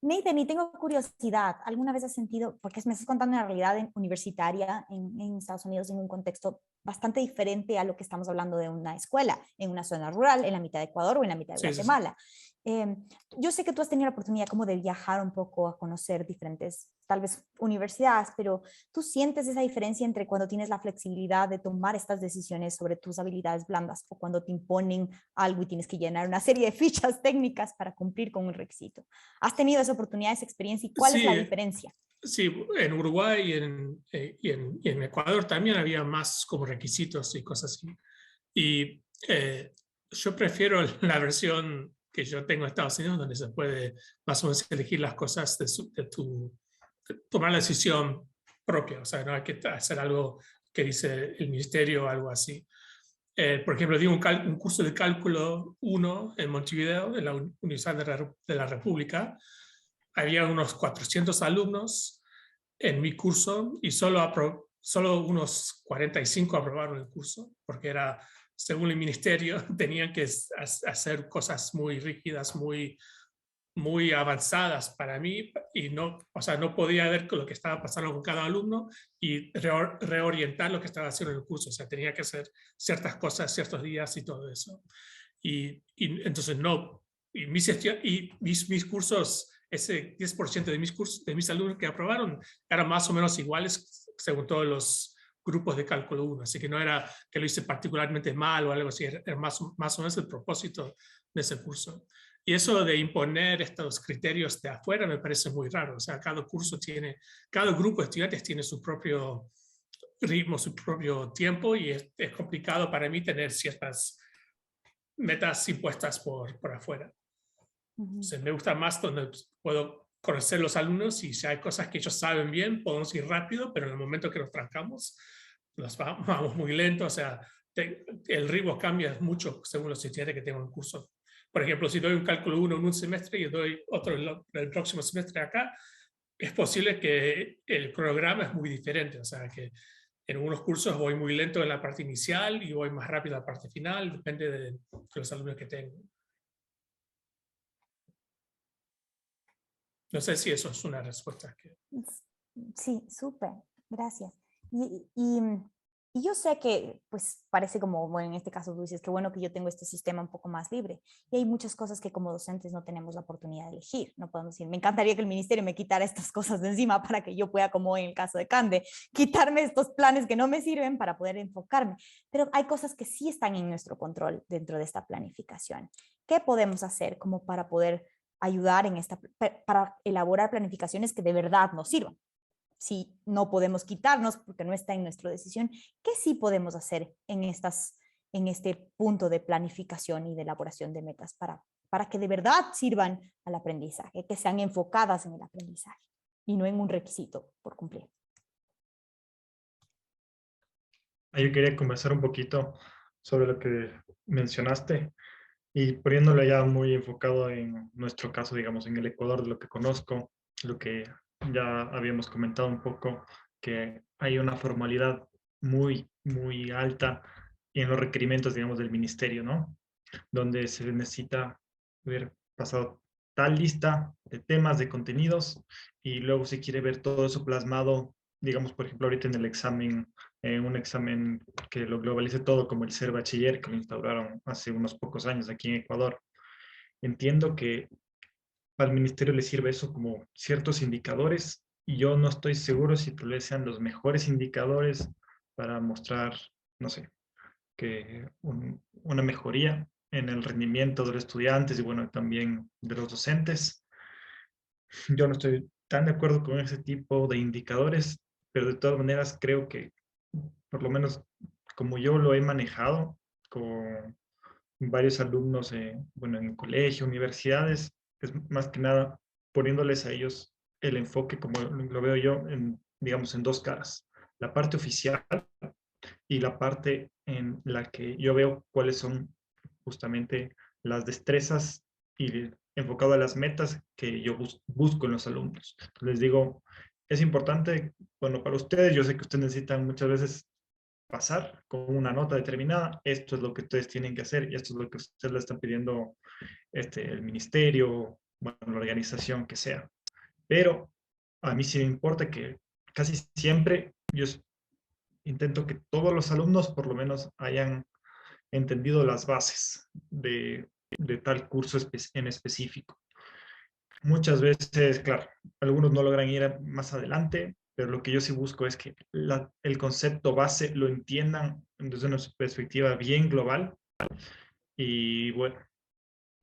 A: Nathan, y tengo curiosidad, ¿alguna vez has sentido, porque me estás contando una realidad universitaria en Estados Unidos en un contexto bastante diferente a lo que estamos hablando de una escuela, en una zona rural, en la mitad de Ecuador o en la mitad de Guatemala? Yo sé que tú has tenido la oportunidad como de viajar un poco a conocer diferentes, tal vez universidades, pero ¿tú sientes esa diferencia entre cuando tienes la flexibilidad de tomar estas decisiones sobre tus habilidades blandas o cuando te imponen algo y tienes que llenar una serie de fichas técnicas para cumplir con un requisito? ¿Has tenido esa oportunidad, esa experiencia y cuál es la diferencia?
F: Sí, en Uruguay y en Ecuador también había más como requisitos y cosas así. Y yo prefiero la versión que yo tengo en Estados Unidos, donde se puede más o menos elegir las cosas tomar la decisión propia, o sea, no hay que hacer algo que dice el ministerio o algo así. Por ejemplo, di un curso de cálculo 1 en Montevideo, en la Universidad de la República. Había unos 400 alumnos en mi curso y solo unos 45 aprobaron el curso, porque era, según el ministerio, tenían que hacer cosas muy rígidas, muy avanzadas para mí, y no, o sea, no podía ver lo que estaba pasando con cada alumno y reorientar lo que estaba haciendo en el curso. O sea, tenía que hacer ciertas cosas ciertos días y todo eso. Y entonces no, y mis cursos, ese 10% de mis cursos, de mis alumnos que aprobaron, eran más o menos iguales según todos los grupos de cálculo 1, así que no era que lo hice particularmente mal o algo así, era más o menos el propósito de ese curso. Y eso de imponer estos criterios de afuera me parece muy raro. O sea, cada grupo de estudiantes tiene su propio ritmo, su propio tiempo, y es complicado para mí tener ciertas metas impuestas por afuera. Entonces, me gusta más donde puedo conocer los alumnos y si hay cosas que ellos saben bien, podemos ir rápido, pero en el momento que nos trancamos, vamos muy lento. O sea, el ritmo cambia mucho según los estudiantes que tengo en curso. Por ejemplo, si doy un cálculo 1 en un semestre y doy otro el próximo semestre acá, es posible que el programa es muy diferente. O sea, que En algunos cursos voy muy lento en la parte inicial y voy más rápido en la parte final, depende de los alumnos que tengo. No sé si eso es una respuesta.
A: Sí, súper, gracias. Y yo sé que, pues, parece como, bueno, en este caso tú dices, que bueno que yo tengo este sistema un poco más libre. Y hay muchas cosas que como docentes no tenemos la oportunidad de elegir. No podemos decir, me encantaría que el ministerio me quitara estas cosas de encima para que yo pueda, como en el caso de Cande, quitarme estos planes que no me sirven para poder enfocarme. Pero hay cosas que sí están en nuestro control dentro de esta planificación. ¿Qué podemos hacer como para poder ayudar en para elaborar planificaciones que de verdad nos sirvan? Si no podemos quitarnos porque no está en nuestra decisión, ¿qué sí podemos hacer en este punto de planificación y de elaboración de metas para que de verdad sirvan al aprendizaje, que sean enfocadas en el aprendizaje y no en un requisito por cumplir?
C: Yo quería conversar un poquito sobre lo que mencionaste y poniéndolo ya muy enfocado en nuestro caso, digamos, en el Ecuador, de lo que conozco, lo que ya habíamos comentado un poco, que hay una formalidad muy, muy alta en los requerimientos, digamos, del ministerio, ¿no? Donde se necesita haber pasado tal lista de temas, de contenidos, y luego se quiere ver todo eso plasmado, digamos, por ejemplo, ahorita en el examen, un examen que lo globalice todo, como el Ser Bachiller, que lo instauraron hace unos pocos años aquí en Ecuador. Entiendo que al ministerio le sirve eso como ciertos indicadores, y yo no estoy seguro si tal vez sean los mejores indicadores para mostrar, no sé, que una mejoría en el rendimiento de los estudiantes y bueno, también de los docentes. Yo no estoy tan de acuerdo con ese tipo de indicadores, pero de todas maneras creo que, por lo menos como yo lo he manejado con varios alumnos, bueno, en colegio, universidades, es más que nada poniéndoles a ellos el enfoque, como lo veo yo, digamos, en dos caras. La parte oficial y la parte en la que yo veo cuáles son justamente las destrezas y enfocado a las metas que yo busco en los alumnos. Les digo, es importante, bueno, para ustedes, yo sé que ustedes necesitan muchas veces pasar con una nota determinada, esto es lo que ustedes tienen que hacer y esto es lo que ustedes le están pidiendo el ministerio, bueno, la organización que sea. Pero a mí sí me importa que casi siempre yo intento que todos los alumnos por lo menos hayan entendido las bases de tal curso en específico. Muchas veces, claro, algunos no logran ir más adelante, pero lo que yo sí busco es que el concepto base lo entiendan desde una perspectiva bien global y bueno,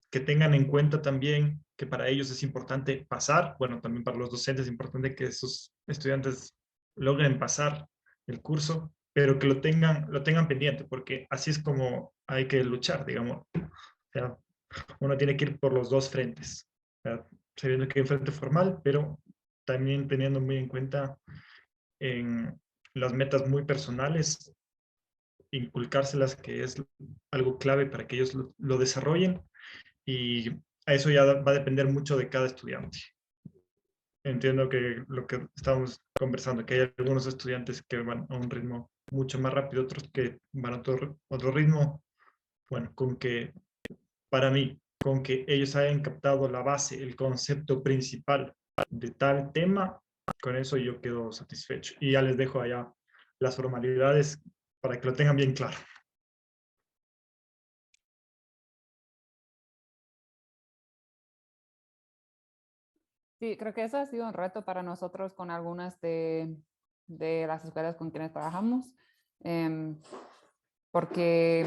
C: que tengan en cuenta también que para ellos es importante pasar, bueno, también para los docentes es importante que esos estudiantes logren pasar el curso, pero que lo tengan pendiente, porque así es como hay que luchar, digamos. O sea, uno tiene que ir por los dos frentes, sabiendo que hay un frente formal, pero también teniendo muy en cuenta en las metas muy personales, inculcárselas, que es algo clave para que ellos lo desarrollen, y a eso ya va a depender mucho de cada estudiante. Entiendo que lo que estamos conversando, que hay algunos estudiantes que van a un ritmo mucho más rápido, otros que van a otro ritmo. Bueno, con que para mí, con que ellos hayan captado la base, el concepto principal de tal tema, con eso yo quedo satisfecho. Y ya les dejo allá las formalidades para que lo tengan bien claro.
B: Sí, creo que eso ha sido un reto para nosotros con algunas de las escuelas con quienes trabajamos, porque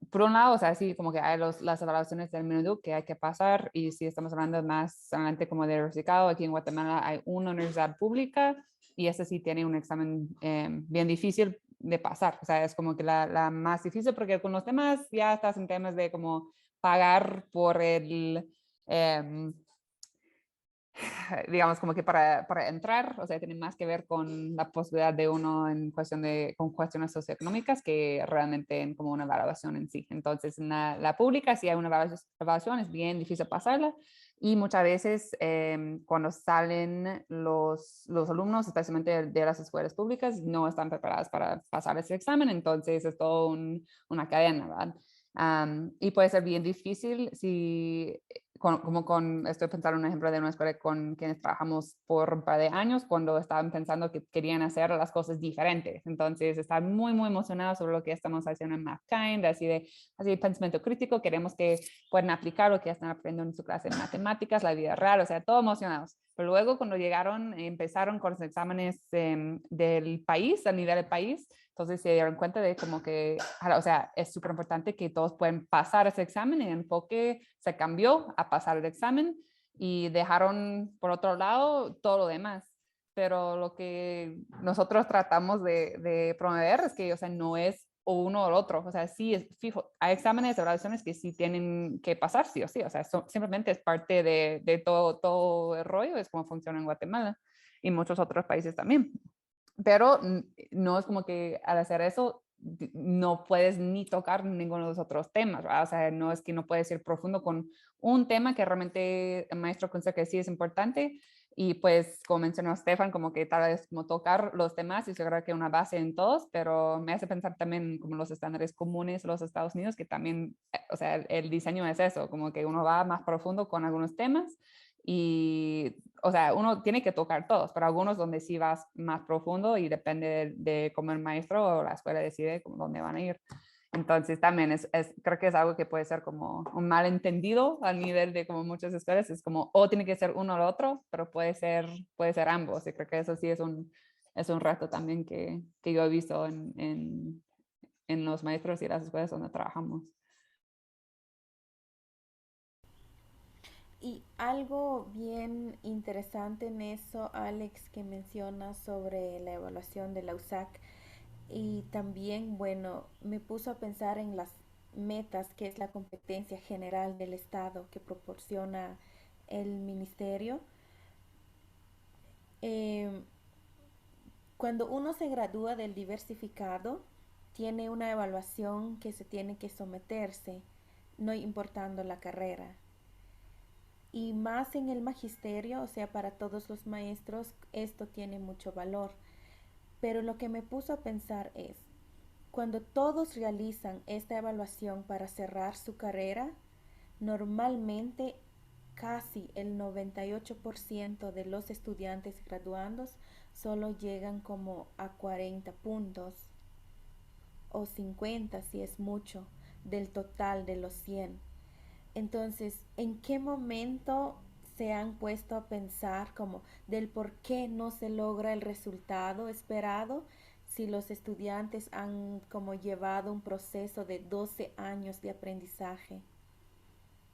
B: por un lado, o sea, sí, como que hay las evaluaciones del Mineduc que hay que pasar, y si estamos hablando más adelante como de diversificado, aquí en Guatemala hay una universidad pública y ese sí tiene un examen bien difícil de pasar, o sea, es como que la más difícil, porque con los demás ya estás en temas de como pagar por digamos, como que para entrar, o sea, tiene más que ver con la posibilidad de uno en cuestión de, con cuestiones socioeconómicas que realmente en como una evaluación en sí. Entonces, en la pública, si hay una evaluación, es bien difícil pasarla. Y muchas veces cuando salen los alumnos, especialmente de las escuelas públicas, no están preparados para pasar ese examen, entonces es todo una cadena, ¿verdad? Y puede ser bien difícil si, estoy pensando en un ejemplo de una escuela con quienes trabajamos por un par de años, cuando estaban pensando que querían hacer las cosas diferentes. Entonces, están muy, muy emocionados sobre lo que estamos haciendo en MathKind, así de pensamiento crítico. Queremos que puedan aplicar lo que están aprendiendo en su clase de matemáticas, la vida real, o sea, todos emocionados. Pero luego cuando llegaron, empezaron con los exámenes del país, a nivel del país, entonces se dieron cuenta de como que, o sea, es súper importante que todos pueden pasar ese examen y el enfoque se cambió a pasar el examen y dejaron por otro lado todo lo demás. Pero lo que nosotros tratamos de promover es que, o sea, no es o uno o el otro, o sea, sí es fijo, hay exámenes, evaluaciones que sí tienen que pasar sí o sí, o sea, simplemente es parte de todo el rollo, es como funciona en Guatemala y muchos otros países también. Pero no es como que al hacer eso no puedes ni tocar ninguno de los otros temas, ¿verdad? O sea, no es que no puedes ir profundo con un tema que realmente el maestro considera que sí es importante y pues como mencionó Stefan, como que tal vez como tocar los temas y seguro que una base en todos, pero me hace pensar también como los estándares comunes de los Estados Unidos, que también, o sea, el diseño es eso, como que uno va más profundo con algunos temas y, o sea, uno tiene que tocar todos, pero algunos donde sí vas más profundo y depende de cómo el maestro o la escuela decide dónde van a ir. Entonces también creo que es algo que puede ser como un malentendido a nivel de como muchas escuelas, es como o tiene que ser uno o el otro, pero puede ser ambos. Y creo que eso sí es un reto también que yo he visto en los maestros y las escuelas donde trabajamos.
D: Y algo bien interesante en eso, Alex, que menciona sobre la evaluación de la USAC, y también, bueno, me puso a pensar en las metas, que es la competencia general del Estado que proporciona el ministerio. Eh, Cuando uno se gradúa del diversificado, tiene una evaluación que se tiene que someterse, no importando la carrera. Y más en el magisterio, o sea, para todos los maestros, esto tiene mucho valor. Pero lo que me puso a pensar es, cuando todos realizan esta evaluación para cerrar su carrera, normalmente casi el 98% de los estudiantes graduandos solo llegan como a 40 puntos o 50 si es mucho del total de los 100. Entonces, ¿en qué momento se han puesto a pensar como del por qué no se logra el resultado esperado si los estudiantes han como llevado un proceso de 12 años de aprendizaje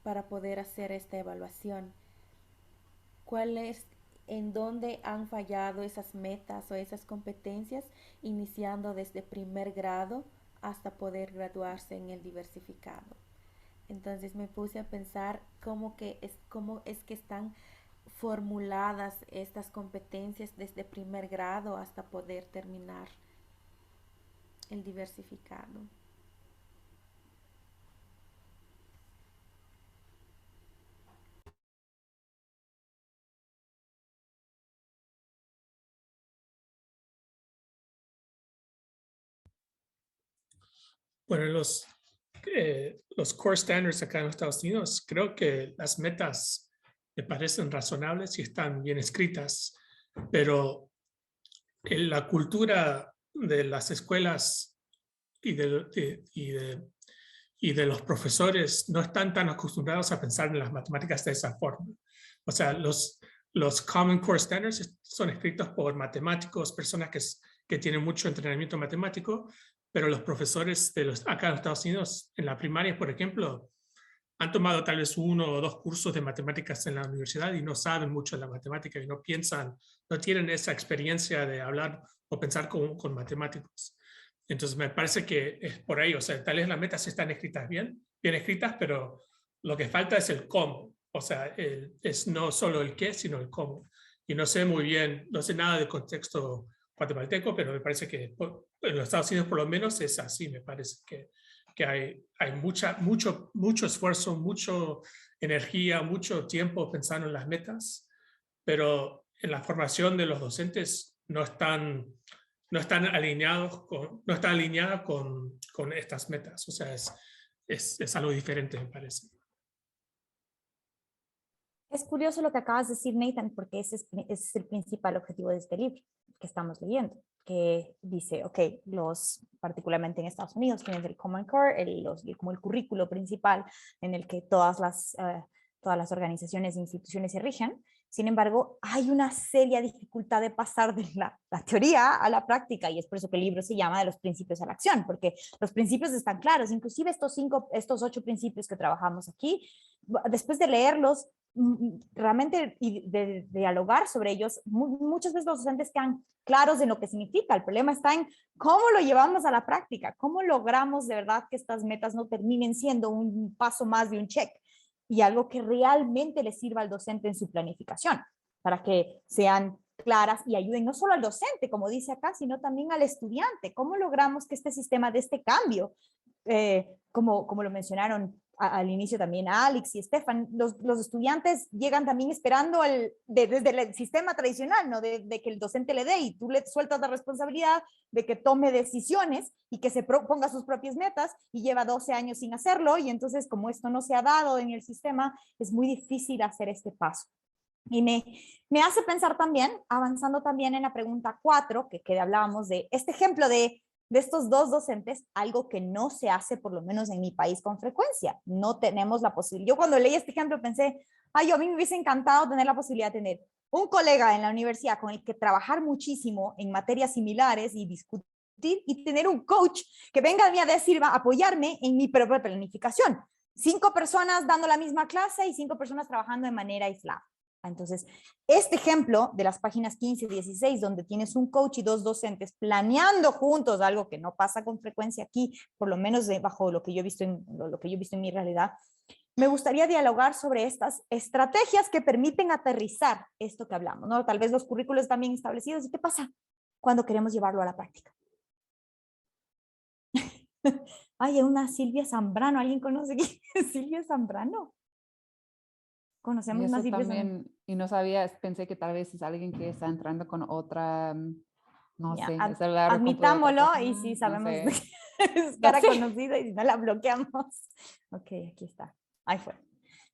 D: para poder hacer esta evaluación? ¿Cuál es, en dónde han fallado esas metas o esas competencias, iniciando desde primer grado hasta poder graduarse en el diversificado? Entonces me puse a pensar cómo es que están formuladas estas competencias desde primer grado hasta poder terminar el diversificado.
F: Bueno, los core standards acá en los Estados Unidos, creo que las metas me parecen razonables y están bien escritas, pero en la cultura de las escuelas y de los profesores no están tan acostumbrados a pensar en las matemáticas de esa forma. O sea, los Common Core Standards son escritos por matemáticos, personas que tienen mucho entrenamiento matemático, pero los profesores acá en los Estados Unidos, en la primaria, por ejemplo, han tomado tal vez 1 o 2 cursos de matemáticas en la universidad y no saben mucho de la matemática y no tienen esa experiencia de hablar o pensar con matemáticos. Entonces me parece que es por ahí, o sea, tal vez las metas están escritas bien escritas, pero lo que falta es el cómo. O sea, es no solo el qué, sino el cómo. Y no sé muy bien, no sé nada del contexto guatemalteco, pero me parece que en los Estados Unidos por lo menos es así. Me parece que hay mucho esfuerzo, mucha energía, mucho tiempo pensando en las metas, pero en la formación de los docentes no están alineados no está alineada con estas metas. O sea, es algo diferente, me parece.
A: Es curioso lo que acabas de decir, Nathan, porque ese es el principal objetivo de este libro que estamos leyendo, que dice, ok, particularmente en Estados Unidos, tienes el Common Core, como el currículo principal en el que todas las organizaciones e instituciones se rigen. Sin embargo, hay una seria dificultad de pasar de la teoría a la práctica, y es por eso que el libro se llama De los principios a la acción, porque los principios están claros, inclusive estos 8 principios que trabajamos aquí, después de leerlos, realmente y de dialogar sobre ellos, muchas veces los docentes quedan claros en lo que significa. El problema está en cómo lo llevamos a la práctica, cómo logramos de verdad que estas metas no terminen siendo un paso más de un check y algo que realmente le sirva al docente en su planificación, para que sean claras y ayuden no solo al docente, como dice acá, sino también al estudiante. ¿Cómo logramos que este sistema de este cambio, como lo mencionaron al inicio también a Alex y Stefan, los estudiantes llegan también esperando desde el sistema tradicional, ¿no? De que el docente le dé y tú le sueltas la responsabilidad de que tome decisiones y que se ponga sus propias metas, y lleva 12 años sin hacerlo, y entonces como esto no se ha dado en el sistema, es muy difícil hacer este paso. Y me hace pensar también, avanzando también en la pregunta 4, que hablábamos de este ejemplo de estos 2 docentes, algo que no se hace, por lo menos en mi país, con frecuencia. No tenemos la posibilidad. Yo cuando leí este ejemplo pensé, a mí me hubiese encantado tener la posibilidad de tener un colega en la universidad con el que trabajar muchísimo en materias similares y discutir, y tener un coach que venga a mí a decir, va a apoyarme en mi propia planificación. 5 personas dando la misma clase y 5 personas trabajando de manera aislada. Entonces, este ejemplo de las páginas 15 y 16, donde tienes un coach y 2 docentes planeando juntos, algo que no pasa con frecuencia aquí, por lo menos bajo lo que yo he visto en mi realidad, me gustaría dialogar sobre estas estrategias que permiten aterrizar esto que hablamos, ¿no? Tal vez los currículos están bien establecidos. ¿Y qué pasa cuando queremos llevarlo a la práctica? Hay una Silvia Zambrano. ¿Alguien conoce quién es Silvia Zambrano? Conocemos
B: Y
A: una
B: eso
A: Silvia
B: también,
A: Zambrano.
B: y no sabía, pensé que tal vez es alguien que está entrando con otra, no
A: Ya,
B: sé, el celular o computadora de otra
A: admitámoslo, y
B: persona,
A: sí
B: no
A: sabemos
B: sé.
A: que es cara
B: Sí.
A: conocida y si no la bloqueamos. Ok, aquí está. Ahí fue.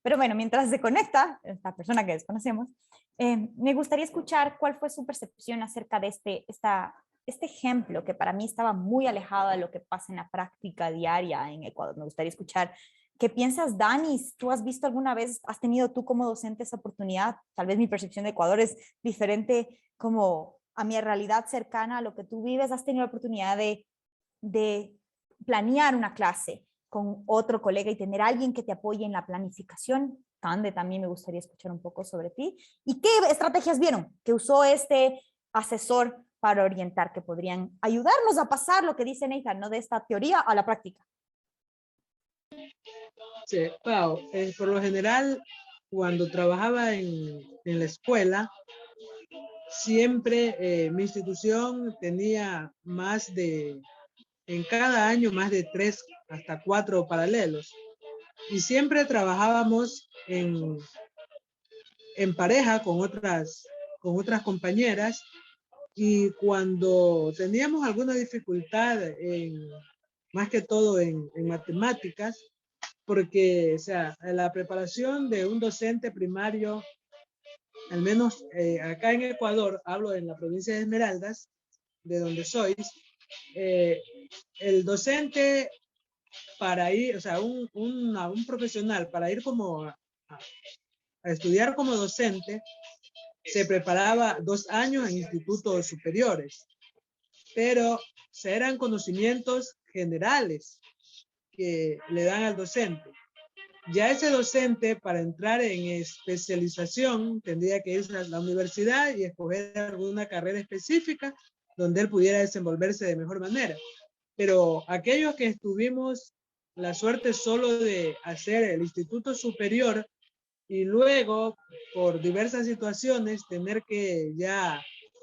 A: Pero bueno, mientras se conecta esta persona que desconocemos, me gustaría escuchar cuál fue su percepción acerca de este ejemplo que para mí estaba muy alejado de lo que pasa en la práctica diaria en Ecuador. Me gustaría escuchar qué piensas, Dani. ¿Tú has visto alguna vez, has tenido tú como docente esa oportunidad? Tal vez mi percepción de Ecuador es diferente como a mi realidad cercana a lo que tú vives. ¿Has tenido la oportunidad de planear una clase con otro colega y tener a alguien que te apoye en la planificación? Cande, también me gustaría escuchar un poco sobre ti. ¿Y qué estrategias vieron que usó este asesor para orientar, que podrían ayudarnos a pasar lo que dice Nathan, ¿no? De esta teoría a la práctica?
E: Sí, Pau, por lo general, cuando trabajaba en la escuela, siempre mi institución tenía en cada año más de 3 hasta 4 paralelos. Y siempre trabajábamos en pareja con otras compañeras, y cuando teníamos alguna dificultad, más que todo en matemáticas, porque, o sea, la preparación de un docente primario, al menos acá en Ecuador, hablo en la provincia de Esmeraldas, de donde sois, el docente para ir, o sea, un profesional para ir como a estudiar como docente, se preparaba 2 años en institutos superiores, pero eran conocimientos generales que le dan al docente. Ya ese docente, para entrar en especialización, tendría que ir a la universidad y escoger alguna carrera específica donde él pudiera desenvolverse de mejor manera. Pero aquellos que tuvimos la suerte solo de hacer el instituto superior, y luego, por diversas situaciones, tener que ya,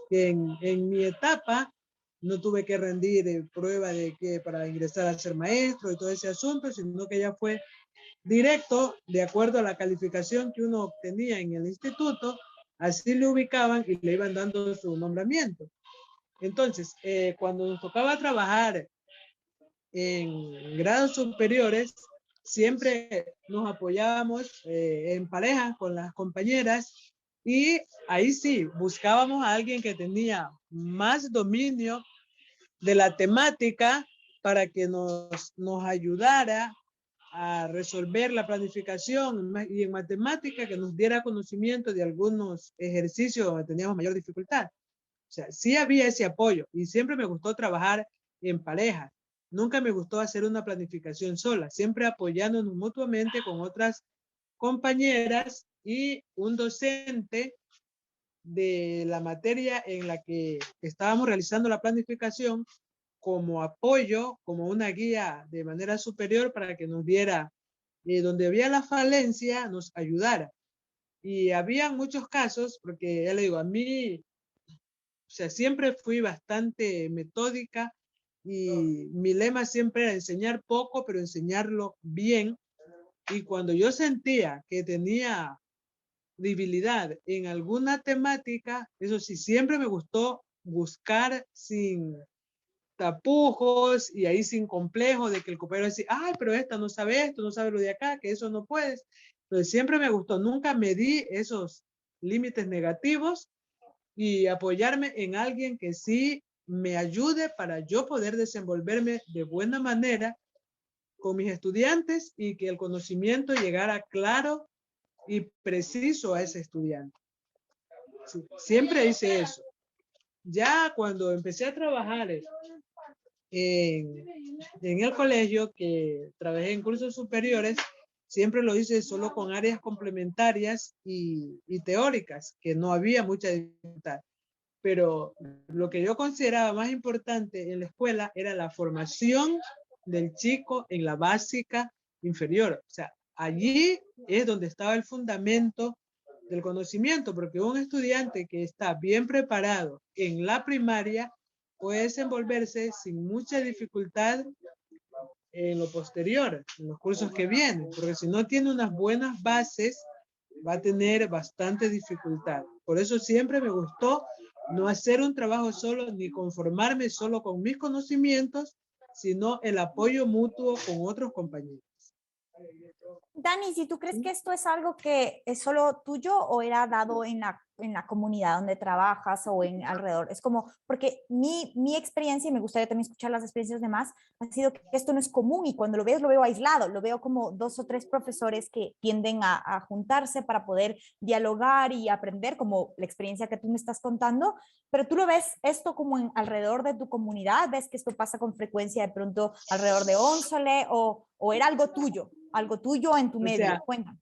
E: en mi etapa, no tuve que rendir prueba de que para ingresar a ser maestro y todo ese asunto, sino que ya fue directo, de acuerdo a la calificación que uno obtenía en el instituto, así le ubicaban y le iban dando su nombramiento. Entonces, cuando nos tocaba trabajar en grados superiores, siempre nos apoyábamos en pareja con las compañeras y ahí sí, buscábamos a alguien que tenía más dominio de la temática para que nos ayudara a resolver la planificación y en matemática que nos diera conocimiento de algunos ejercicios donde teníamos mayor dificultad. O sea, sí había ese apoyo y siempre me gustó trabajar en pareja. Nunca me gustó hacer una planificación sola, siempre apoyándonos mutuamente con otras compañeras y un docente de la materia en la que estábamos realizando la planificación como apoyo, como una guía de manera superior para que nos diera, donde había la falencia, nos ayudara. Y había muchos casos, porque ya le digo, a mí, o sea, siempre fui bastante metódica y mi lema siempre era enseñar poco, pero enseñarlo bien. Y cuando yo sentía que tenía debilidad en alguna temática, eso sí, siempre me gustó buscar sin tapujos y ahí sin complejo de que el compañero decía, ay, pero esta no sabe esto, no sabe lo de acá, que eso no puedes. Entonces siempre me gustó, nunca me di esos límites negativos y apoyarme en alguien que sí me ayude para yo poder desenvolverme de buena manera con mis estudiantes y que el conocimiento llegara claro y preciso a ese estudiante. Sí, siempre hice eso. Ya cuando empecé a trabajar en el colegio, que trabajé en cursos superiores, siempre lo hice solo con áreas complementarias y teóricas, que no había mucha dificultad. Pero lo que yo consideraba más importante en la escuela era la formación del chico en la básica inferior. O sea, allí es donde estaba el fundamento del conocimiento, porque un estudiante que está bien preparado en la primaria puede desenvolverse sin mucha dificultad en lo posterior, en los cursos que vienen, porque si no tiene unas buenas bases, va a tener bastante dificultad. Por eso siempre me gustó no hacer un trabajo solo, ni conformarme solo con mis conocimientos, sino el apoyo mutuo con otros compañeros.
A: Dani, si tú crees que esto es algo que es solo tuyo o era dado en la comunidad donde trabajas o en alrededor, es como, porque mi experiencia, y me gustaría también escuchar las experiencias de demás, ha sido que esto no es común y cuando lo veo aislado, lo veo como 2 o 3 profesores que tienden a juntarse para poder dialogar y aprender, como la experiencia que tú me estás contando, pero tú lo ves esto como alrededor de tu comunidad, ves que esto pasa con frecuencia de pronto alrededor de Ónsole o era algo tuyo en tu medio. Cuéntame.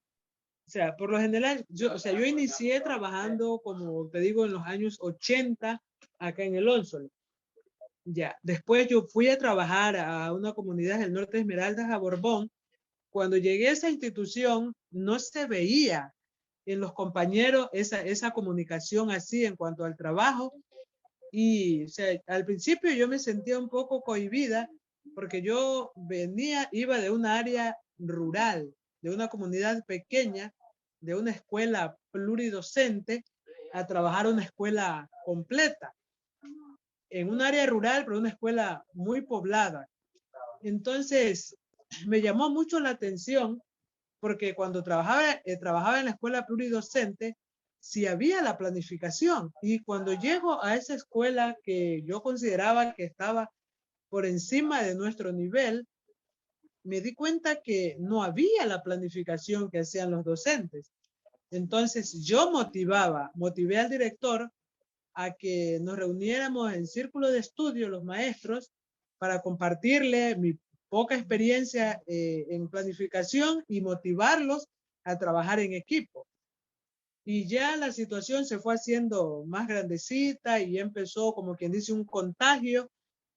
E: O sea, por lo general, yo inicié trabajando, como te digo, en los años 80 acá en el Ónsole. Ya, después yo fui a trabajar a una comunidad del norte de Esmeraldas, a Borbón. Cuando llegué a esa institución, no se veía en los compañeros esa comunicación así en cuanto al trabajo. Y, o sea, al principio yo me sentía un poco cohibida porque yo iba de una área rural, de una comunidad pequeña, de una escuela pluridocente, a trabajar una escuela completa, en un área rural, pero una escuela muy poblada. Entonces, me llamó mucho la atención porque cuando trabajaba en la escuela pluridocente, sí había la planificación. Y cuando llego a esa escuela que yo consideraba que estaba por encima de nuestro nivel, me di cuenta que no había la planificación que hacían los docentes. Entonces yo motivé al director a que nos reuniéramos en círculo de estudio los maestros para compartirle mi poca experiencia en planificación y motivarlos a trabajar en equipo. Y ya la situación se fue haciendo más grandecita y empezó, como quien dice, un contagio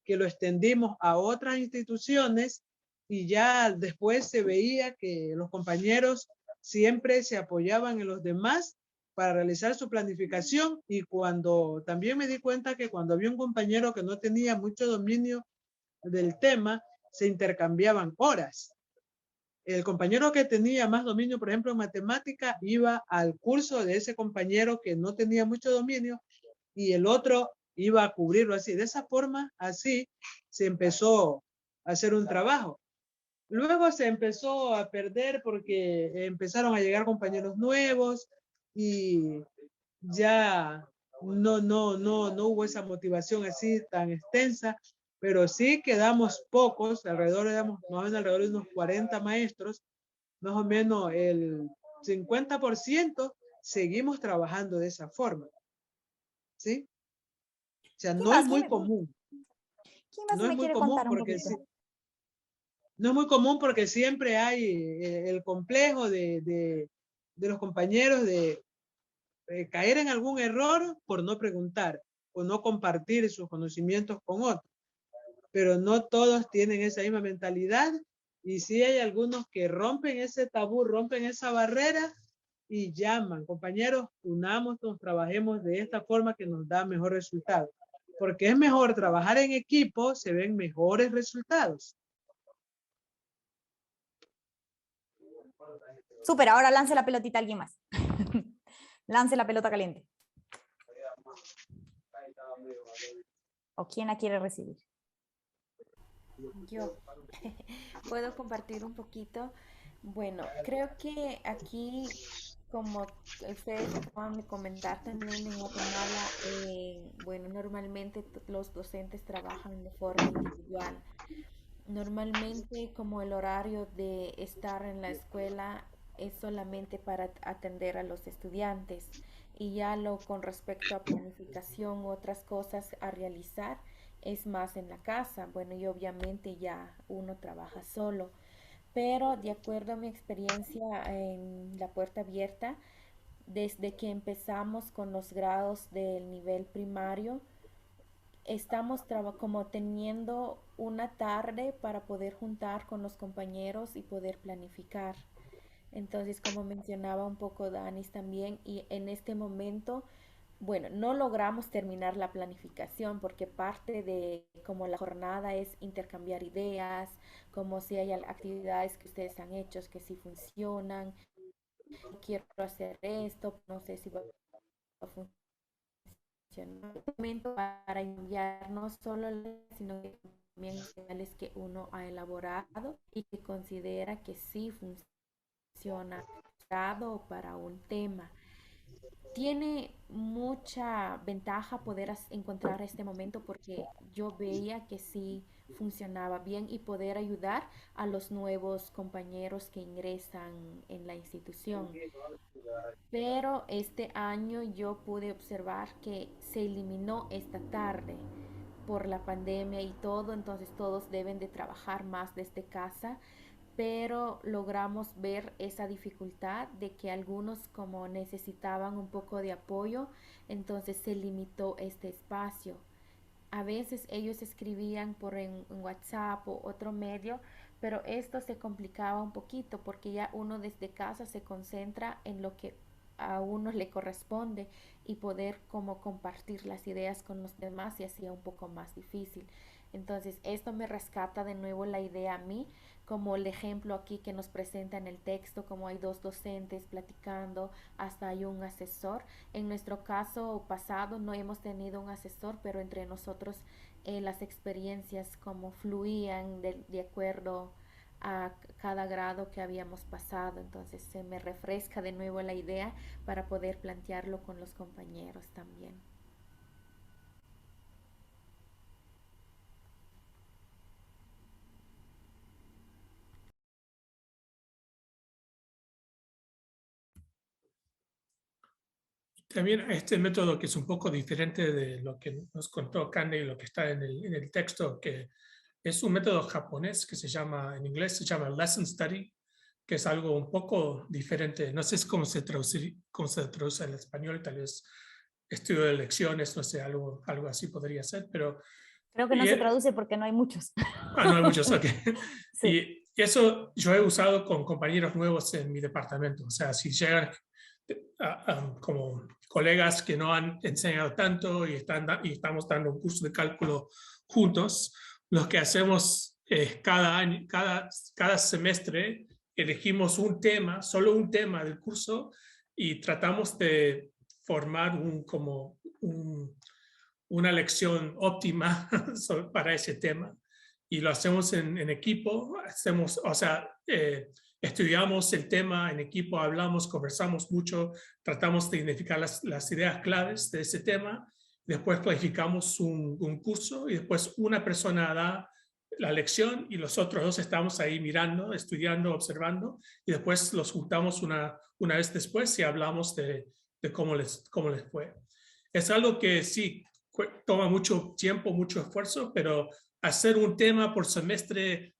E: que lo extendimos a otras instituciones y ya después se veía que los compañeros siempre se apoyaban en los demás para realizar su planificación, y cuando también me di cuenta que cuando había un compañero que no tenía mucho dominio del tema, se intercambiaban horas. El compañero que tenía más dominio, por ejemplo, en matemática, iba al curso de ese compañero que no tenía mucho dominio y el otro iba a cubrirlo así. De esa forma, así se empezó a hacer un trabajo. Luego se empezó a perder porque empezaron a llegar compañeros nuevos y ya no hubo esa motivación así tan extensa, pero sí quedamos pocos, alrededor, digamos, más o menos alrededor de unos 40 maestros, más o menos el 50% seguimos trabajando de esa forma, ¿sí? O sea,
A: ¿Quién
E: no es
A: más?
E: muy común,
A: ¿Quién más
E: no es
A: me
E: muy
A: quiere
E: común
A: contar un
E: porque
A: poquito?
E: no es muy común porque siempre hay el complejo de los compañeros de caer en algún error por no preguntar o no compartir sus conocimientos con otros. Pero no todos tienen esa misma mentalidad y sí hay algunos que rompen ese tabú, rompen esa barrera y llaman, compañeros, unámonos, trabajemos de esta forma que nos da mejor resultado. Porque es mejor trabajar en equipo, se ven mejores resultados.
A: Súper, ahora lance la pelotita a alguien más. Lance la pelota caliente. ¿O quién la quiere recibir?
D: Yo puedo compartir un poquito. Bueno, creo que aquí, como ustedes acaban de comentar también en Guatemala, bueno, normalmente los docentes trabajan de forma individual. Normalmente, como el horario de estar en la escuela es solamente para atender a los estudiantes y ya lo con respecto a planificación u otras cosas a realizar es más en la casa. Bueno, y obviamente ya uno trabaja solo, pero de acuerdo a mi experiencia en la puerta abierta, desde que empezamos con los grados del nivel primario, estamos como teniendo una tarde para poder juntar con los compañeros y poder planificar. Entonces, como mencionaba un poco Danis también, y en este momento, bueno, no logramos terminar la planificación porque parte de como la jornada es intercambiar ideas, como si hay actividades que ustedes han hecho que sí funcionan, quiero hacer esto, no sé si va a funcionar para enviar no solo sino que también materiales que uno ha elaborado y que considera que sí funciona para un tema. Tiene mucha ventaja poder encontrar este momento porque yo veía que sí funcionaba bien y poder ayudar a los nuevos compañeros que ingresan en la institución. Pero este año yo pude observar que se eliminó esta tarde por la pandemia y todo, entonces todos deben de trabajar más desde casa, pero logramos ver esa dificultad de que algunos como necesitaban un poco de apoyo, entonces se limitó este espacio. A veces ellos escribían por en WhatsApp o otro medio, pero esto se complicaba un poquito porque ya uno desde casa se concentra en lo que a uno le corresponde y poder como compartir las ideas con los demás se hacía un poco más difícil. Entonces esto me rescata de nuevo la idea a mí, como el ejemplo aquí que nos presenta en el texto, como hay dos docentes platicando, hasta hay un asesor. En nuestro caso pasado no hemos tenido un asesor, pero entre nosotros las experiencias como fluían de acuerdo a cada grado que habíamos pasado. Entonces se me refresca de nuevo la idea para poder plantearlo con los compañeros también.
F: También este método que es un poco diferente de lo que nos contó Kane y lo que está en el texto, que es un método japonés que se llama, en inglés se llama Lesson Study, que es algo un poco diferente. No sé cómo se traduce al español, tal vez estudio de lecciones, no sé, algo así podría ser, pero...
A: Creo que no se traduce porque no hay muchos.
F: No hay muchos, ok.
A: Sí.
F: Y eso yo he usado con compañeros nuevos en mi departamento. O sea, si llegan como colegas que no han enseñado tanto y estamos dando un curso de cálculo juntos, lo que hacemos es cada semestre elegimos un tema, solo un tema del curso, y tratamos de formar una lección óptima para ese tema. Y lo hacemos en equipo, o sea, estudiamos el tema en equipo, hablamos, conversamos mucho, tratamos de identificar las ideas claves de ese tema, después planificamos un curso y después una persona da la lección y los otros dos estamos ahí mirando, estudiando, observando, y después los juntamos una vez después y hablamos de cómo les fue. Es algo que sí toma mucho tiempo, mucho esfuerzo, pero hacer un tema por semestre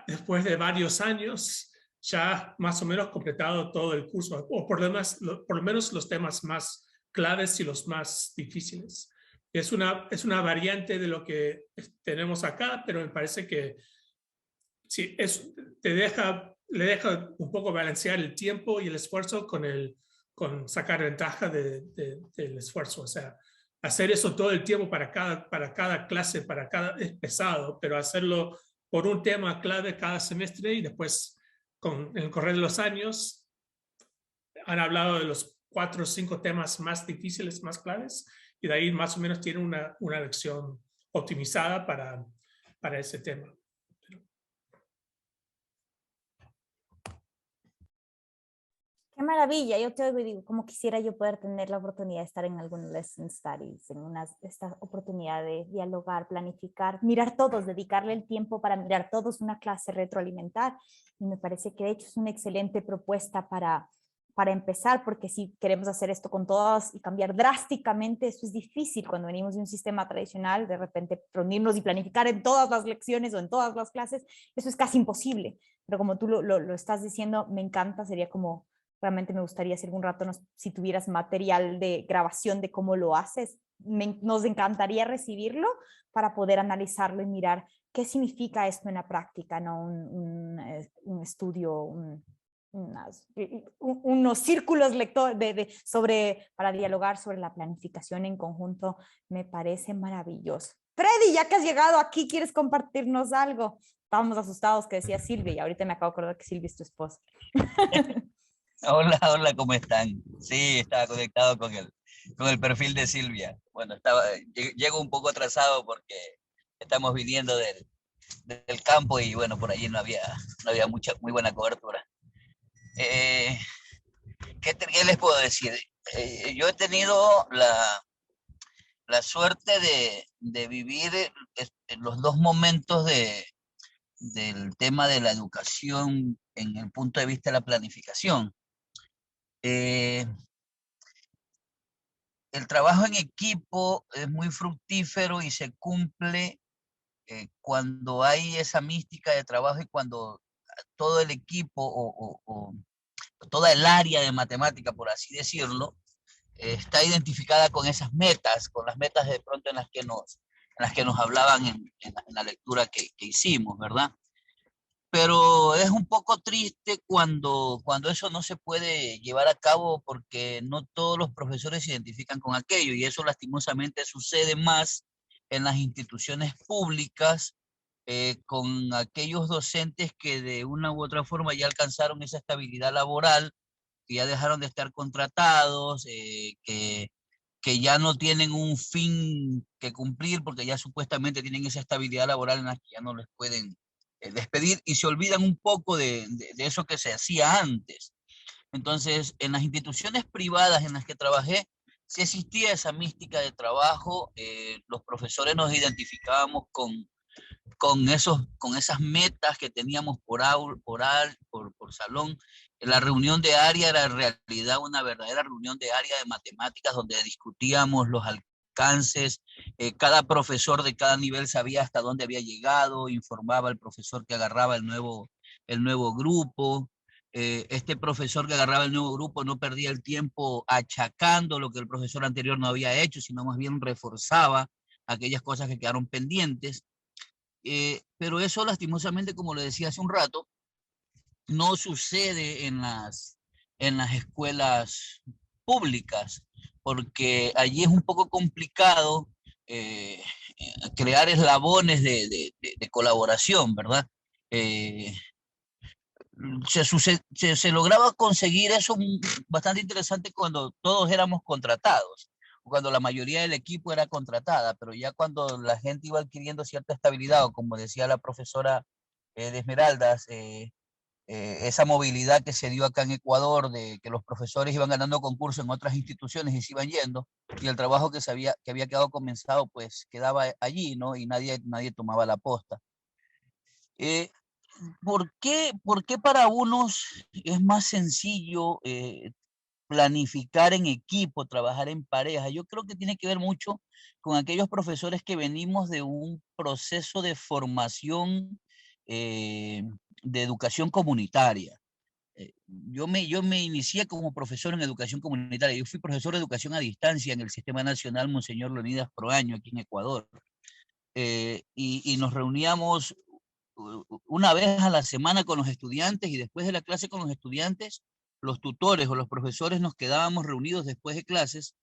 F: después de varios años, ya más o menos completado todo el curso, o por lo menos los temas más claves y los más difíciles. Es una variante de lo que tenemos acá, pero me parece que sí, le deja un poco balancear el tiempo y el esfuerzo con sacar ventaja del esfuerzo. O sea, hacer eso todo el tiempo para cada clase, es pesado, pero hacerlo por un tema clave cada semestre y después en el correr de los años han hablado de los 4 o 5 temas más difíciles, más claves, y de ahí más o menos tienen una lección optimizada para ese tema.
A: Qué maravilla, yo te oigo y digo, cómo quisiera yo poder tener la oportunidad de estar en algún lesson studies, esta oportunidad de dialogar, planificar, mirar todos, dedicarle el tiempo para mirar todos una clase, retroalimentar, y me parece que de hecho es una excelente propuesta para empezar, porque si queremos hacer esto con todas y cambiar drásticamente, eso es difícil cuando venimos de un sistema tradicional, de repente reunirnos y planificar en todas las lecciones o en todas las clases, eso es casi imposible, pero como tú lo estás diciendo, me encanta, sería como, realmente me gustaría si algún rato si tuvieras material de grabación de cómo lo haces, nos encantaría recibir para poder analizarlo y mirar qué significa esto en la práctica, ¿no? Un estudio, unos círculos para dialogar sobre la planificación en conjunto, me parece maravilloso. Freddy, ya que has llegado aquí, ¿quieres compartirnos algo? Estábamos asustados que decía Silvia y ahorita me acabo de acordar que Silvia es tu esposa.
G: Hola, hola, ¿cómo están? Sí, estaba conectado con el perfil de Silvia. Bueno, llego un poco atrasado porque estamos viniendo del campo y bueno, por allí no había muy buena cobertura. ¿Qué les puedo decir? Yo he tenido la suerte de vivir los dos momentos del tema de la educación en el punto de vista de la planificación. El trabajo en equipo es muy fructífero y se cumple cuando hay esa mística de trabajo y cuando todo el equipo o toda el área de matemática, por así decirlo, está identificada con esas metas, con las metas de pronto en las que nos hablaban en la lectura que hicimos, ¿verdad? Pero es un poco triste cuando eso no se puede llevar a cabo porque no todos los profesores se identifican con aquello y eso lastimosamente sucede más en las instituciones públicas con aquellos docentes que de una u otra forma ya alcanzaron esa estabilidad laboral, que ya dejaron de estar contratados, que ya no tienen un fin que cumplir porque ya supuestamente tienen esa estabilidad laboral en la que ya no les pueden despedir y se olvidan un poco de eso que se hacía antes. Entonces, en las instituciones privadas en las que trabajé, sí existía esa mística de trabajo, los profesores nos identificábamos con esas metas que teníamos por salón. La reunión de área era en realidad una verdadera reunión de área de matemáticas donde discutíamos los alcances, cada profesor de cada nivel sabía hasta dónde había llegado, informaba al profesor que agarraba el nuevo grupo, este profesor que agarraba el nuevo grupo no perdía el tiempo achacando lo que el profesor anterior no había hecho, sino más bien reforzaba aquellas cosas que quedaron pendientes. Pero eso lastimosamente, como le decía hace un rato, no sucede en las escuelas públicas, porque allí es un poco complicado crear eslabones de colaboración, ¿verdad? Eh, se lograba conseguir eso bastante interesante cuando todos éramos contratados, cuando la mayoría del equipo era contratada, pero ya cuando la gente iba adquiriendo cierta estabilidad, o como decía la profesora de Esmeraldas, esa movilidad que se dio acá en Ecuador, de que los profesores iban ganando concursos en otras instituciones y se iban yendo, y el trabajo que había quedado comenzado, pues quedaba allí, ¿no? Y nadie tomaba la posta. ¿Por qué para unos es más sencillo planificar en equipo, trabajar en pareja? Yo creo que tiene que ver mucho con aquellos profesores que venimos de un proceso de formación de educación comunitaria. Yo me inicié como profesor en educación comunitaria. Yo fui profesor de educación a distancia en el Sistema Nacional Monseñor Leonidas Proaño, aquí en Ecuador. Y nos reuníamos una vez a la semana con los estudiantes, y después de la clase con los estudiantes, los tutores o los profesores nos quedábamos reunidos después de clases,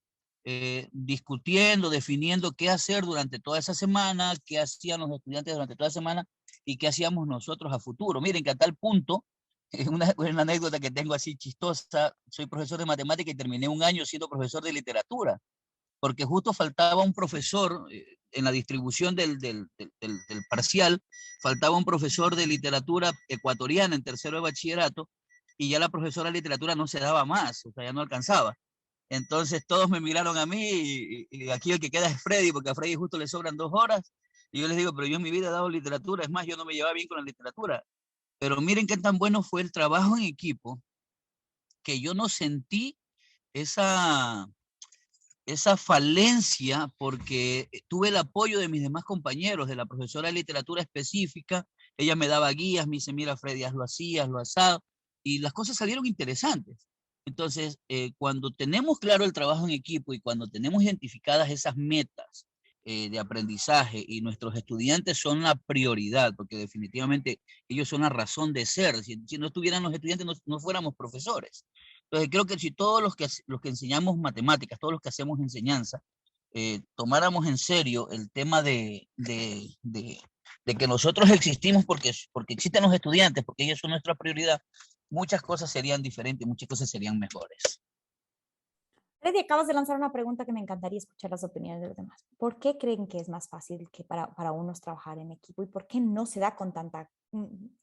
G: discutiendo, definiendo qué hacer durante toda esa semana, qué hacían los estudiantes durante toda la semana y qué hacíamos nosotros a futuro. Miren que a tal punto, es una anécdota que tengo así chistosa, soy profesor de matemática y terminé un año siendo profesor de literatura, porque justo faltaba un profesor en la distribución del parcial, faltaba un profesor de literatura ecuatoriana en tercero de bachillerato, y ya la profesora de literatura no se daba más, o sea, ya no alcanzaba. Entonces todos me miraron a mí, y aquí el que queda es Freddy, porque a Freddy justo le sobran 2 horas, y yo les digo, pero yo en mi vida he dado literatura, es más, yo no me llevaba bien con la literatura. Pero miren qué tan bueno fue el trabajo en equipo, que yo no sentí esa, esa falencia, porque tuve el apoyo de mis demás compañeros, de la profesora de literatura específica. Ella me daba guías, me dice, mira, Freddy, hazlo así, hazlo asado, y las cosas salieron interesantes. Entonces, cuando tenemos claro el trabajo en equipo y cuando tenemos identificadas esas metas de aprendizaje, y nuestros estudiantes son la prioridad, porque definitivamente ellos son la razón de ser. Si no estuvieran los estudiantes, no fuéramos profesores. Entonces, creo que si todos los que enseñamos matemáticas, todos los que hacemos enseñanza, tomáramos en serio el tema de que nosotros existimos porque existen los estudiantes, porque ellos son nuestra prioridad, muchas cosas serían diferentes, muchas cosas serían mejores.
A: Freddy, acabas de lanzar una pregunta que me encantaría escuchar las opiniones de los demás. ¿Por qué creen que es más fácil que para unos trabajar en equipo, y por qué no se da con tanta...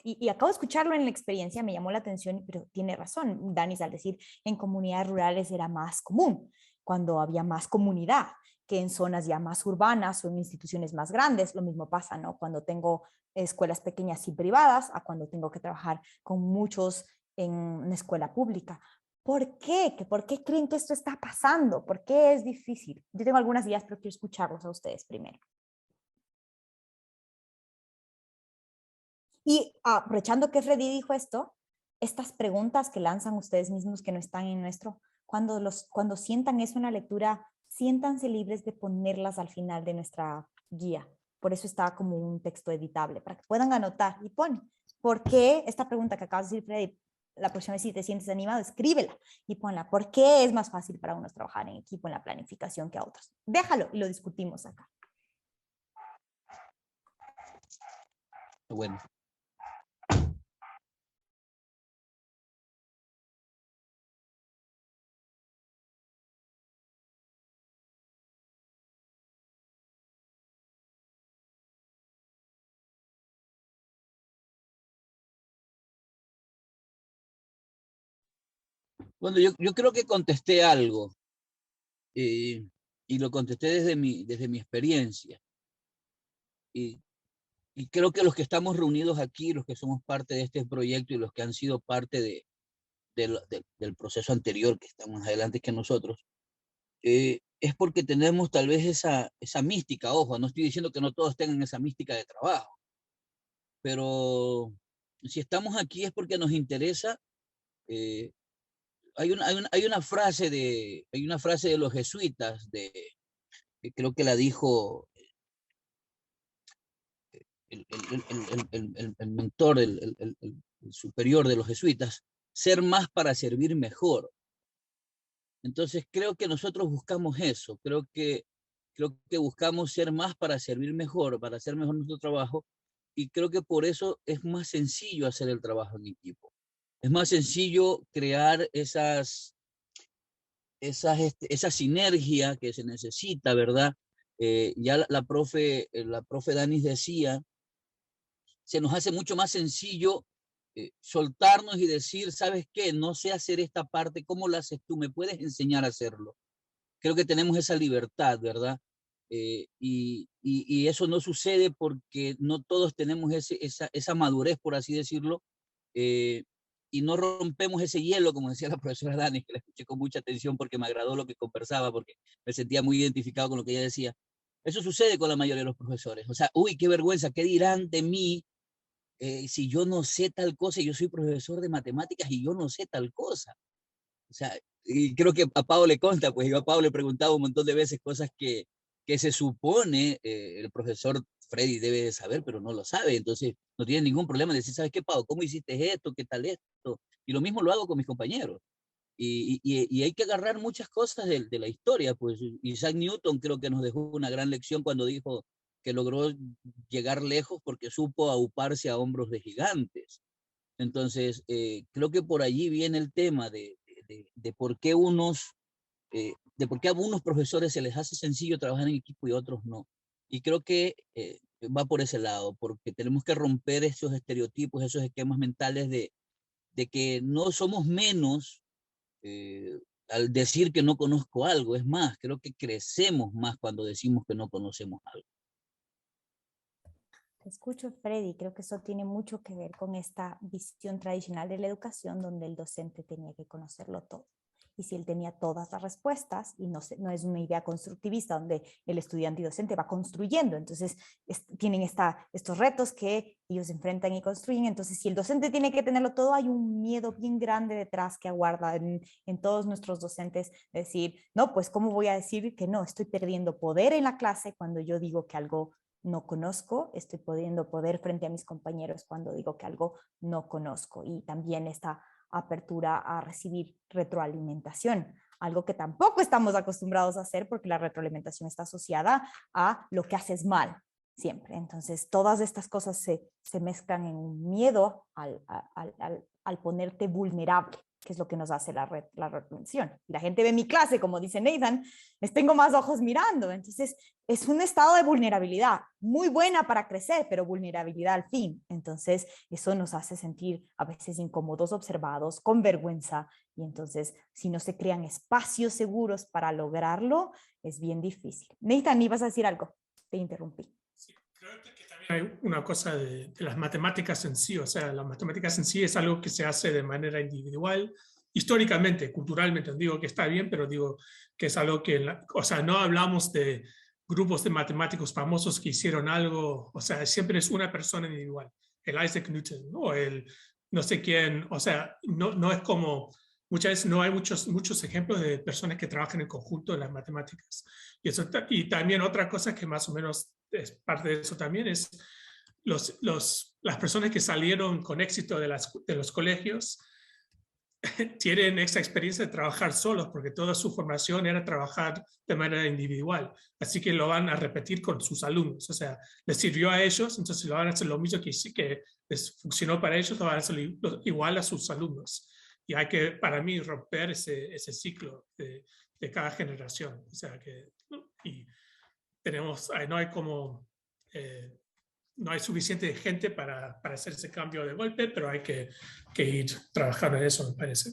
A: Y acabo de escucharlo en la experiencia, me llamó la atención, pero tiene razón Danis al decir, en comunidades rurales era más común, cuando había más comunidad, que en zonas ya más urbanas o en instituciones más grandes. Lo mismo pasa, ¿no? Cuando tengo escuelas pequeñas y privadas, a cuando tengo que trabajar con muchos en una escuela pública. ¿Por qué? ¿Por qué creen que esto está pasando? ¿Por qué es difícil? Yo tengo algunas ideas, pero quiero escucharlos a ustedes primero. Y aprovechando que Freddy dijo esto, estas preguntas que lanzan ustedes mismos que no están en nuestro, cuando sientan eso en la lectura, siéntanse libres de ponerlas al final de nuestra guía. Por eso está como un texto editable, para que puedan anotar y ponen. ¿Por qué esta pregunta que acabas de decir, Freddy? La próxima vez, si te sientes animado, escríbela y ponla. ¿Por qué es más fácil para unos trabajar en equipo en la planificación que a otros? Déjalo y lo discutimos acá.
G: Bueno. Bueno, yo creo que contesté algo, y lo contesté desde mi experiencia. Y creo que los que estamos reunidos aquí, los que somos parte de este proyecto y los que han sido parte del proceso anterior, que están más adelante que nosotros, es porque tenemos tal vez esa mística. Ojo, no estoy diciendo que no todos tengan esa mística de trabajo, pero si estamos aquí es porque nos interesa. Hay una frase de los jesuitas, que creo que la dijo el mentor,
H: superior de los jesuitas, ser más para servir mejor. Entonces creo que nosotros buscamos eso, creo que buscamos ser más para servir mejor, para hacer mejor nuestro trabajo, y creo que por eso es más sencillo hacer el trabajo en equipo. Es más sencillo crear esa sinergia que se necesita, ¿verdad? Ya la profe Danis decía, se nos hace mucho más sencillo soltarnos y decir, ¿sabes qué? No sé hacer esta parte, ¿cómo la haces tú? ¿Me puedes enseñar a hacerlo? Creo que tenemos esa libertad, ¿verdad? Y eso no sucede porque no todos tenemos esa madurez, por así decirlo, y no rompemos ese hielo, como decía la profesora Dani, que la escuché con mucha atención porque me agradó lo que conversaba, porque me sentía muy identificado con lo que ella decía. Eso sucede con la mayoría de los profesores. O sea, uy, qué vergüenza, ¿qué dirán de mí si yo no sé tal cosa? Yo soy profesor de matemáticas y yo no sé tal cosa. O sea, y creo que a Pablo le consta, pues yo a Pablo le preguntaba un montón de veces cosas que se supone el profesor Freddy debe de saber, pero no lo sabe. Entonces no tiene ningún problema de decir, ¿sabes qué, Pablo? ¿Cómo hiciste esto? ¿Qué tal esto? Y lo mismo lo hago con mis compañeros. Y hay que agarrar muchas cosas de la historia. Pues Isaac Newton creo que nos dejó una gran lección cuando dijo que logró llegar lejos porque supo auparse a hombros de gigantes. Entonces, creo que por allí viene el tema de por qué de por qué a algunos profesores se les hace sencillo trabajar en equipo y a otros no. Y creo que va por ese lado, porque tenemos que romper esos estereotipos, esos esquemas mentales de que no somos menos al decir que no conozco algo. Es más, creo que crecemos más cuando decimos que no conocemos algo.
A: Te escucho, Freddy. Creo que eso tiene mucho que ver con esta visión tradicional de la educación donde el docente tenía que conocerlo todo. Y si él tenía todas las respuestas, y no es una idea constructivista donde el estudiante y docente va construyendo, entonces tienen estos retos que ellos enfrentan y construyen. Entonces, si el docente tiene que tenerlo todo, hay un miedo bien grande detrás que aguarda en todos nuestros docentes, decir, no, pues ¿cómo voy a decir que no? Estoy perdiendo poder en la clase cuando yo digo que algo no conozco, estoy perdiendo poder frente a mis compañeros cuando digo que algo no conozco. Y también esta apertura a recibir retroalimentación, algo que tampoco estamos acostumbrados a hacer porque la retroalimentación está asociada a lo que haces mal siempre. Entonces, todas estas cosas se mezclan en un miedo al ponerte vulnerable, que es lo que nos hace la retroalimentación. Y la gente ve mi clase, como dice Nathan, les tengo más ojos mirando. Entonces, es un estado de vulnerabilidad, muy buena para crecer, pero vulnerabilidad al fin. Entonces, eso nos hace sentir a veces incómodos, observados, con vergüenza. Y entonces, si no se crean espacios seguros para lograrlo, es bien difícil. Nathan, ¿ibas a decir algo? Te interrumpí.
F: Sí, creo que también hay una cosa de las matemáticas en sí. O sea, las matemáticas en sí es algo que se hace de manera individual, históricamente, culturalmente. Digo que está bien, pero digo que es algo que, o sea, no hablamos de grupos de matemáticos famosos que hicieron algo. O sea, siempre es una persona individual. El Isaac Newton, ¿no? O el no sé quién. O sea, no es como... Muchas veces no hay muchos ejemplos de personas que trabajan en conjunto en las matemáticas. Y también otra cosa que más o menos es parte de eso también es las personas que salieron con éxito de los colegios tienen esa experiencia de trabajar solos, porque toda su formación era trabajar de manera individual. Así que lo van a repetir con sus alumnos. O sea, les sirvió a ellos, entonces lo van a hacer lo mismo que les funcionó para ellos, lo van a hacer igual a sus alumnos. Y hay que, para mí, romper ese ciclo de cada generación. O sea, y no hay como... no hay suficiente gente para hacer ese cambio de golpe, pero hay que ir trabajando en eso, me parece.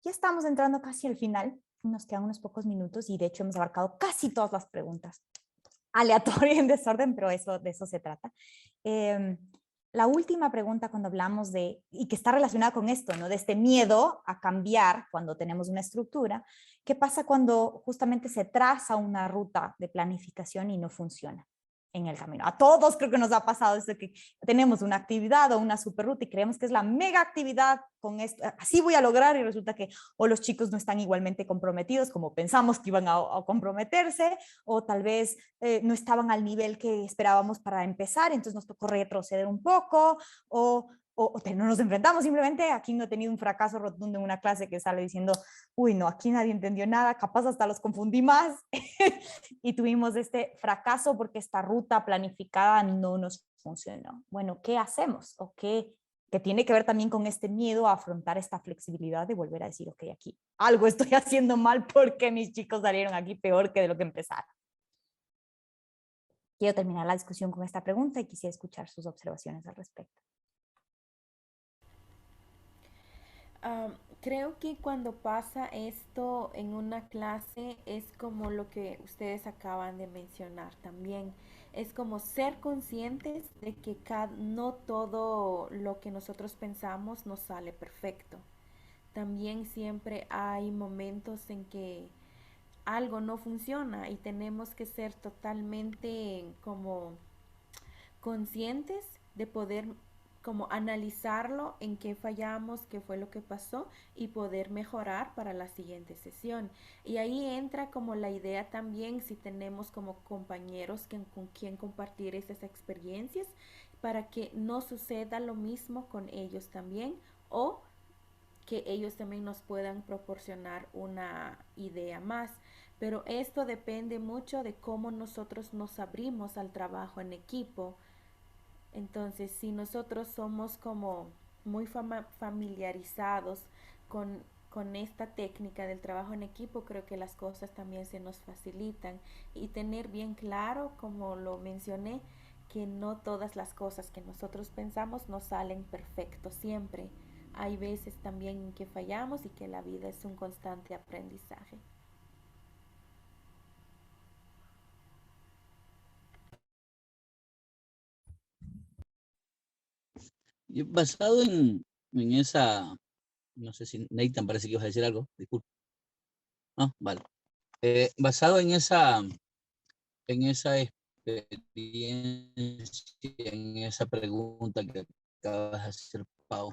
A: Ya estamos entrando casi al final, nos quedan unos pocos minutos y de hecho hemos abarcado casi todas las preguntas. Aleatorio y en desorden, pero de eso se trata. La última pregunta cuando hablamos y que está relacionada con esto, ¿no? De este miedo a cambiar cuando tenemos una estructura, ¿qué pasa cuando justamente se traza una ruta de planificación y no funciona? en el camino. A todos creo que nos ha pasado esto, que tenemos una actividad o una super ruta y creemos que es la mega actividad, con esto, así voy a lograr, y resulta que o los chicos no están igualmente comprometidos como pensamos que iban a comprometerse, o tal vez no estaban al nivel que esperábamos para empezar, entonces nos tocó retroceder un poco, o no nos enfrentamos, simplemente aquí no he tenido un fracaso rotundo en una clase que sale diciendo, uy, no, aquí nadie entendió nada, capaz hasta los confundí más, y tuvimos este fracaso porque esta ruta planificada no nos funcionó. Bueno, ¿qué hacemos? ¿O qué? Que tiene que ver también con este miedo a afrontar esta flexibilidad de volver a decir, ok, aquí algo estoy haciendo mal porque mis chicos salieron aquí peor que de lo que empezaron. Quiero terminar la discusión con esta pregunta y quisiera escuchar sus observaciones al respecto.
D: Creo que cuando pasa esto en una clase es como lo que ustedes acaban de mencionar también. Es como ser conscientes de que no todo lo que nosotros pensamos nos sale perfecto. También siempre hay momentos en que algo no funciona y tenemos que ser totalmente como conscientes de poder como analizarlo, en qué fallamos, qué fue lo que pasó y poder mejorar para la siguiente sesión. Y ahí entra como la idea también, si tenemos como compañeros con quien compartir esas experiencias, para que no suceda lo mismo con ellos también, o que ellos también nos puedan proporcionar una idea más. Pero esto depende mucho de cómo nosotros nos abrimos al trabajo en equipo. Entonces, si nosotros somos como muy familiarizados con esta técnica del trabajo en equipo, creo que las cosas también se nos facilitan. Y tener bien claro, como lo mencioné, que no todas las cosas que nosotros pensamos nos salen perfectos siempre. Hay veces también en que fallamos y que la vida es un constante aprendizaje.
H: Basado en esa, no sé si Nathan parece que ibas a decir algo, disculpe. No, vale. Basado en esa experiencia, en esa pregunta que acabas de hacer, Pau,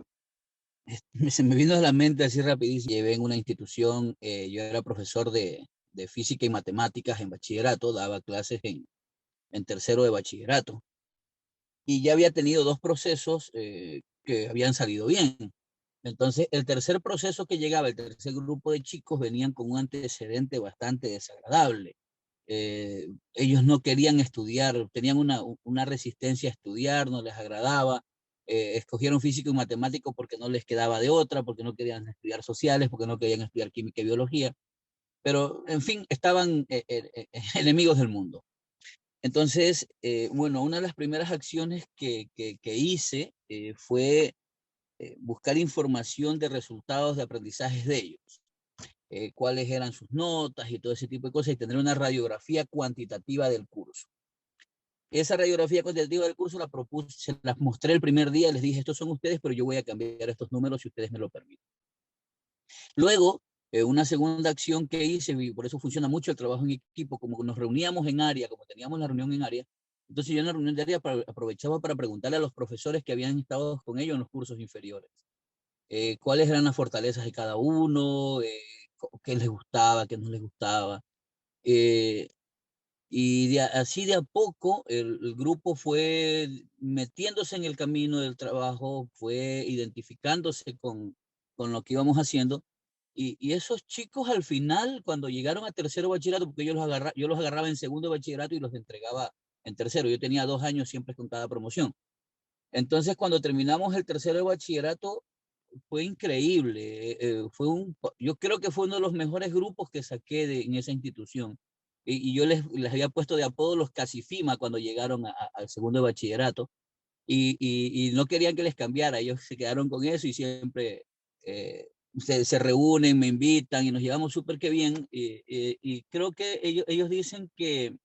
H: se me vino a la mente así rapidísimo. Llevé en una institución, yo era profesor de física y matemáticas en bachillerato, daba clases en tercero de bachillerato, y ya había tenido 2 procesos que habían salido bien. Entonces, el tercer proceso que llegaba, el tercer grupo de chicos, venían con un antecedente bastante desagradable. Ellos no querían estudiar, tenían una resistencia a estudiar, no les agradaba. Escogieron físico y matemático porque no les quedaba de otra, porque no querían estudiar sociales, porque no querían estudiar química y biología. Pero, en fin, estaban enemigos del mundo. Entonces, bueno, una de las primeras acciones que hice fue buscar información de resultados de aprendizajes de ellos, cuáles eran sus notas y todo ese tipo de cosas, y tener una radiografía cuantitativa del curso. Esa radiografía cuantitativa del curso la propuse, se las mostré el primer día, les dije, estos son ustedes, pero yo voy a cambiar estos números si ustedes me lo permiten. Luego, una segunda acción que hice, y por eso funciona mucho el trabajo en equipo, como nos reuníamos en área, como teníamos la reunión en área, entonces yo en la reunión de área aprovechaba para preguntarle a los profesores que habían estado con ellos en los cursos inferiores, cuáles eran las fortalezas de cada uno, qué les gustaba, qué no les gustaba. Y así de a poco el grupo fue metiéndose en el camino del trabajo, fue identificándose con lo que íbamos haciendo. Y esos chicos al final, cuando llegaron a tercero bachillerato, porque yo los agarraba en segundo bachillerato y los entregaba en tercero. Yo tenía 2 años siempre con cada promoción. Entonces, cuando terminamos el tercero de bachillerato, fue increíble. Yo creo que fue uno de los mejores grupos que saqué en esa institución. Y yo les había puesto de apodo los Casifima cuando llegaron al segundo de bachillerato. Y no querían que les cambiara. Ellos se quedaron con eso y siempre se reúnen, me invitan y nos llevamos súper que bien. Y creo que ellos dicen que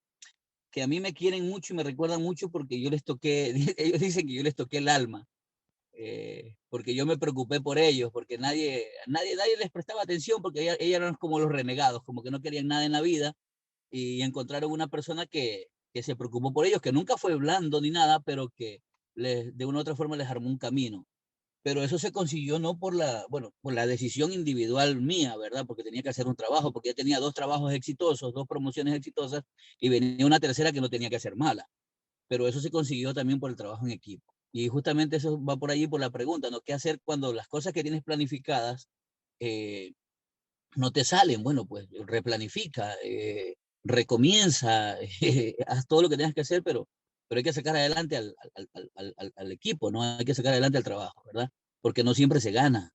H: a mí me quieren mucho y me recuerdan mucho porque yo les toqué, ellos dicen que yo les toqué el alma. Porque yo me preocupé por ellos, porque nadie les prestaba atención, porque ellos eran como los renegados, como que no querían nada en la vida, y encontraron una persona que que se preocupó por ellos, que nunca fue blando ni nada, pero que de una u otra forma les armó un camino. Pero eso se consiguió no por por la decisión individual mía, ¿verdad? Porque tenía que hacer un trabajo, porque ya tenía 2 trabajos exitosos, 2 promociones exitosas, y venía una tercera que no tenía que ser mala. Pero eso se consiguió también por el trabajo en equipo. Y justamente eso va por allí, por la pregunta, ¿no? ¿Qué hacer cuando las cosas que tienes planificadas no te salen? Bueno, pues replanifica, recomienza, haz todo lo que tengas que hacer, pero hay que sacar adelante al equipo, ¿no? Hay que sacar adelante al trabajo, ¿verdad? Porque no siempre se gana.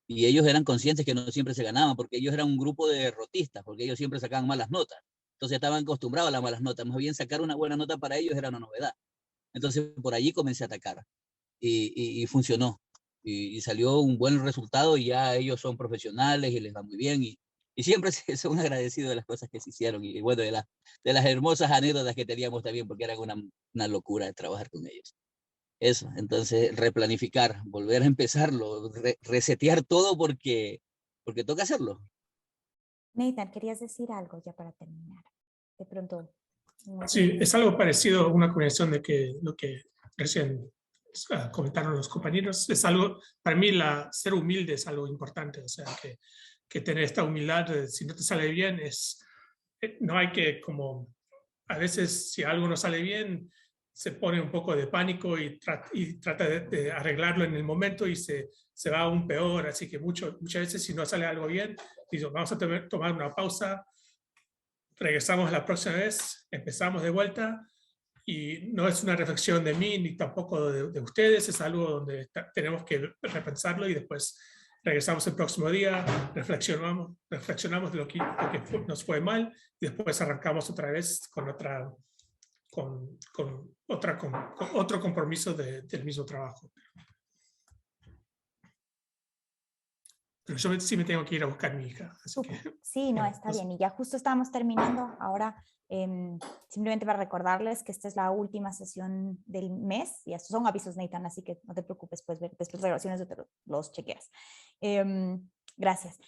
H: Y ellos eran conscientes que no siempre se ganaban, porque ellos eran un grupo de derrotistas, porque ellos siempre sacaban malas notas. Entonces estaban acostumbrados a las malas notas. Más bien sacar una buena nota para ellos era una novedad. Entonces por allí comencé a atacar. Y funcionó. Y salió un buen resultado y ya ellos son profesionales y les va muy bien. Y siempre son agradecidos de las cosas que se hicieron y bueno, de las hermosas anécdotas que teníamos también, porque eran una locura de trabajar con ellos. Eso, entonces replanificar, volver a empezarlo, resetear todo porque toca hacerlo.
A: Nathan, ¿querías decir algo ya para terminar? De pronto.
F: Sí, es algo parecido a una combinación de lo que recién comentaron los compañeros. Es algo, para mí, ser humilde es algo importante. O sea, que tener esta humildad, si no te sale bien, no hay que como, a veces si algo no sale bien, se pone un poco de pánico y trata de arreglarlo en el momento y se va aún peor. Así que muchas veces si no sale algo bien, digo, vamos a tomar una pausa, regresamos la próxima vez, empezamos de vuelta. Y no es una reflexión de mí ni tampoco de ustedes, es algo donde tenemos que repensarlo y después regresamos el próximo día, reflexionamos de lo que nos fue mal y después arrancamos otra vez con otro compromiso del mismo trabajo. Pero yo sí me tengo que ir a buscar a mi hija. Así que,
A: sí, no, está bien. Y ya justo estábamos terminando ahora. Simplemente para recordarles que esta es la última sesión del mes y estos son avisos, Nathan, así que no te preocupes, pues después de grabaciones los chequeas. Gracias.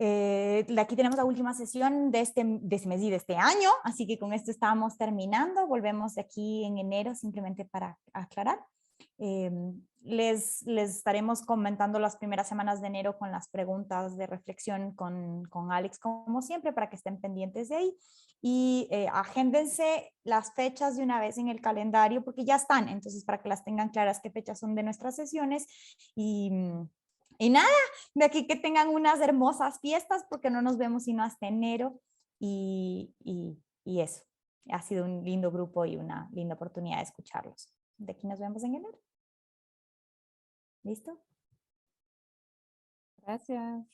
A: Aquí tenemos la última sesión de este mes y de este año, así que con esto estamos terminando. Volvemos de aquí en enero, simplemente para aclarar. Les estaremos comentando las primeras semanas de enero con las preguntas de reflexión con Alex, como siempre, para que estén pendientes de ahí. Y agéndense las fechas de una vez en el calendario, porque ya están, entonces para que las tengan claras qué fechas son de nuestras sesiones. Y nada, de aquí que tengan unas hermosas fiestas, porque no nos vemos sino hasta enero. Y eso, ha sido un lindo grupo y una linda oportunidad de escucharlos. De aquí nos vemos en enero. ¿Listo?
B: Gracias.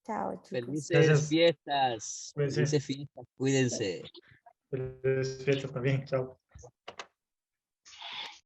A: Chao, chicos.
H: Felices fiestas.
C: Cuídense.
H: Felices fiestas. Cuídense.
C: Felices fiestas también. Chao.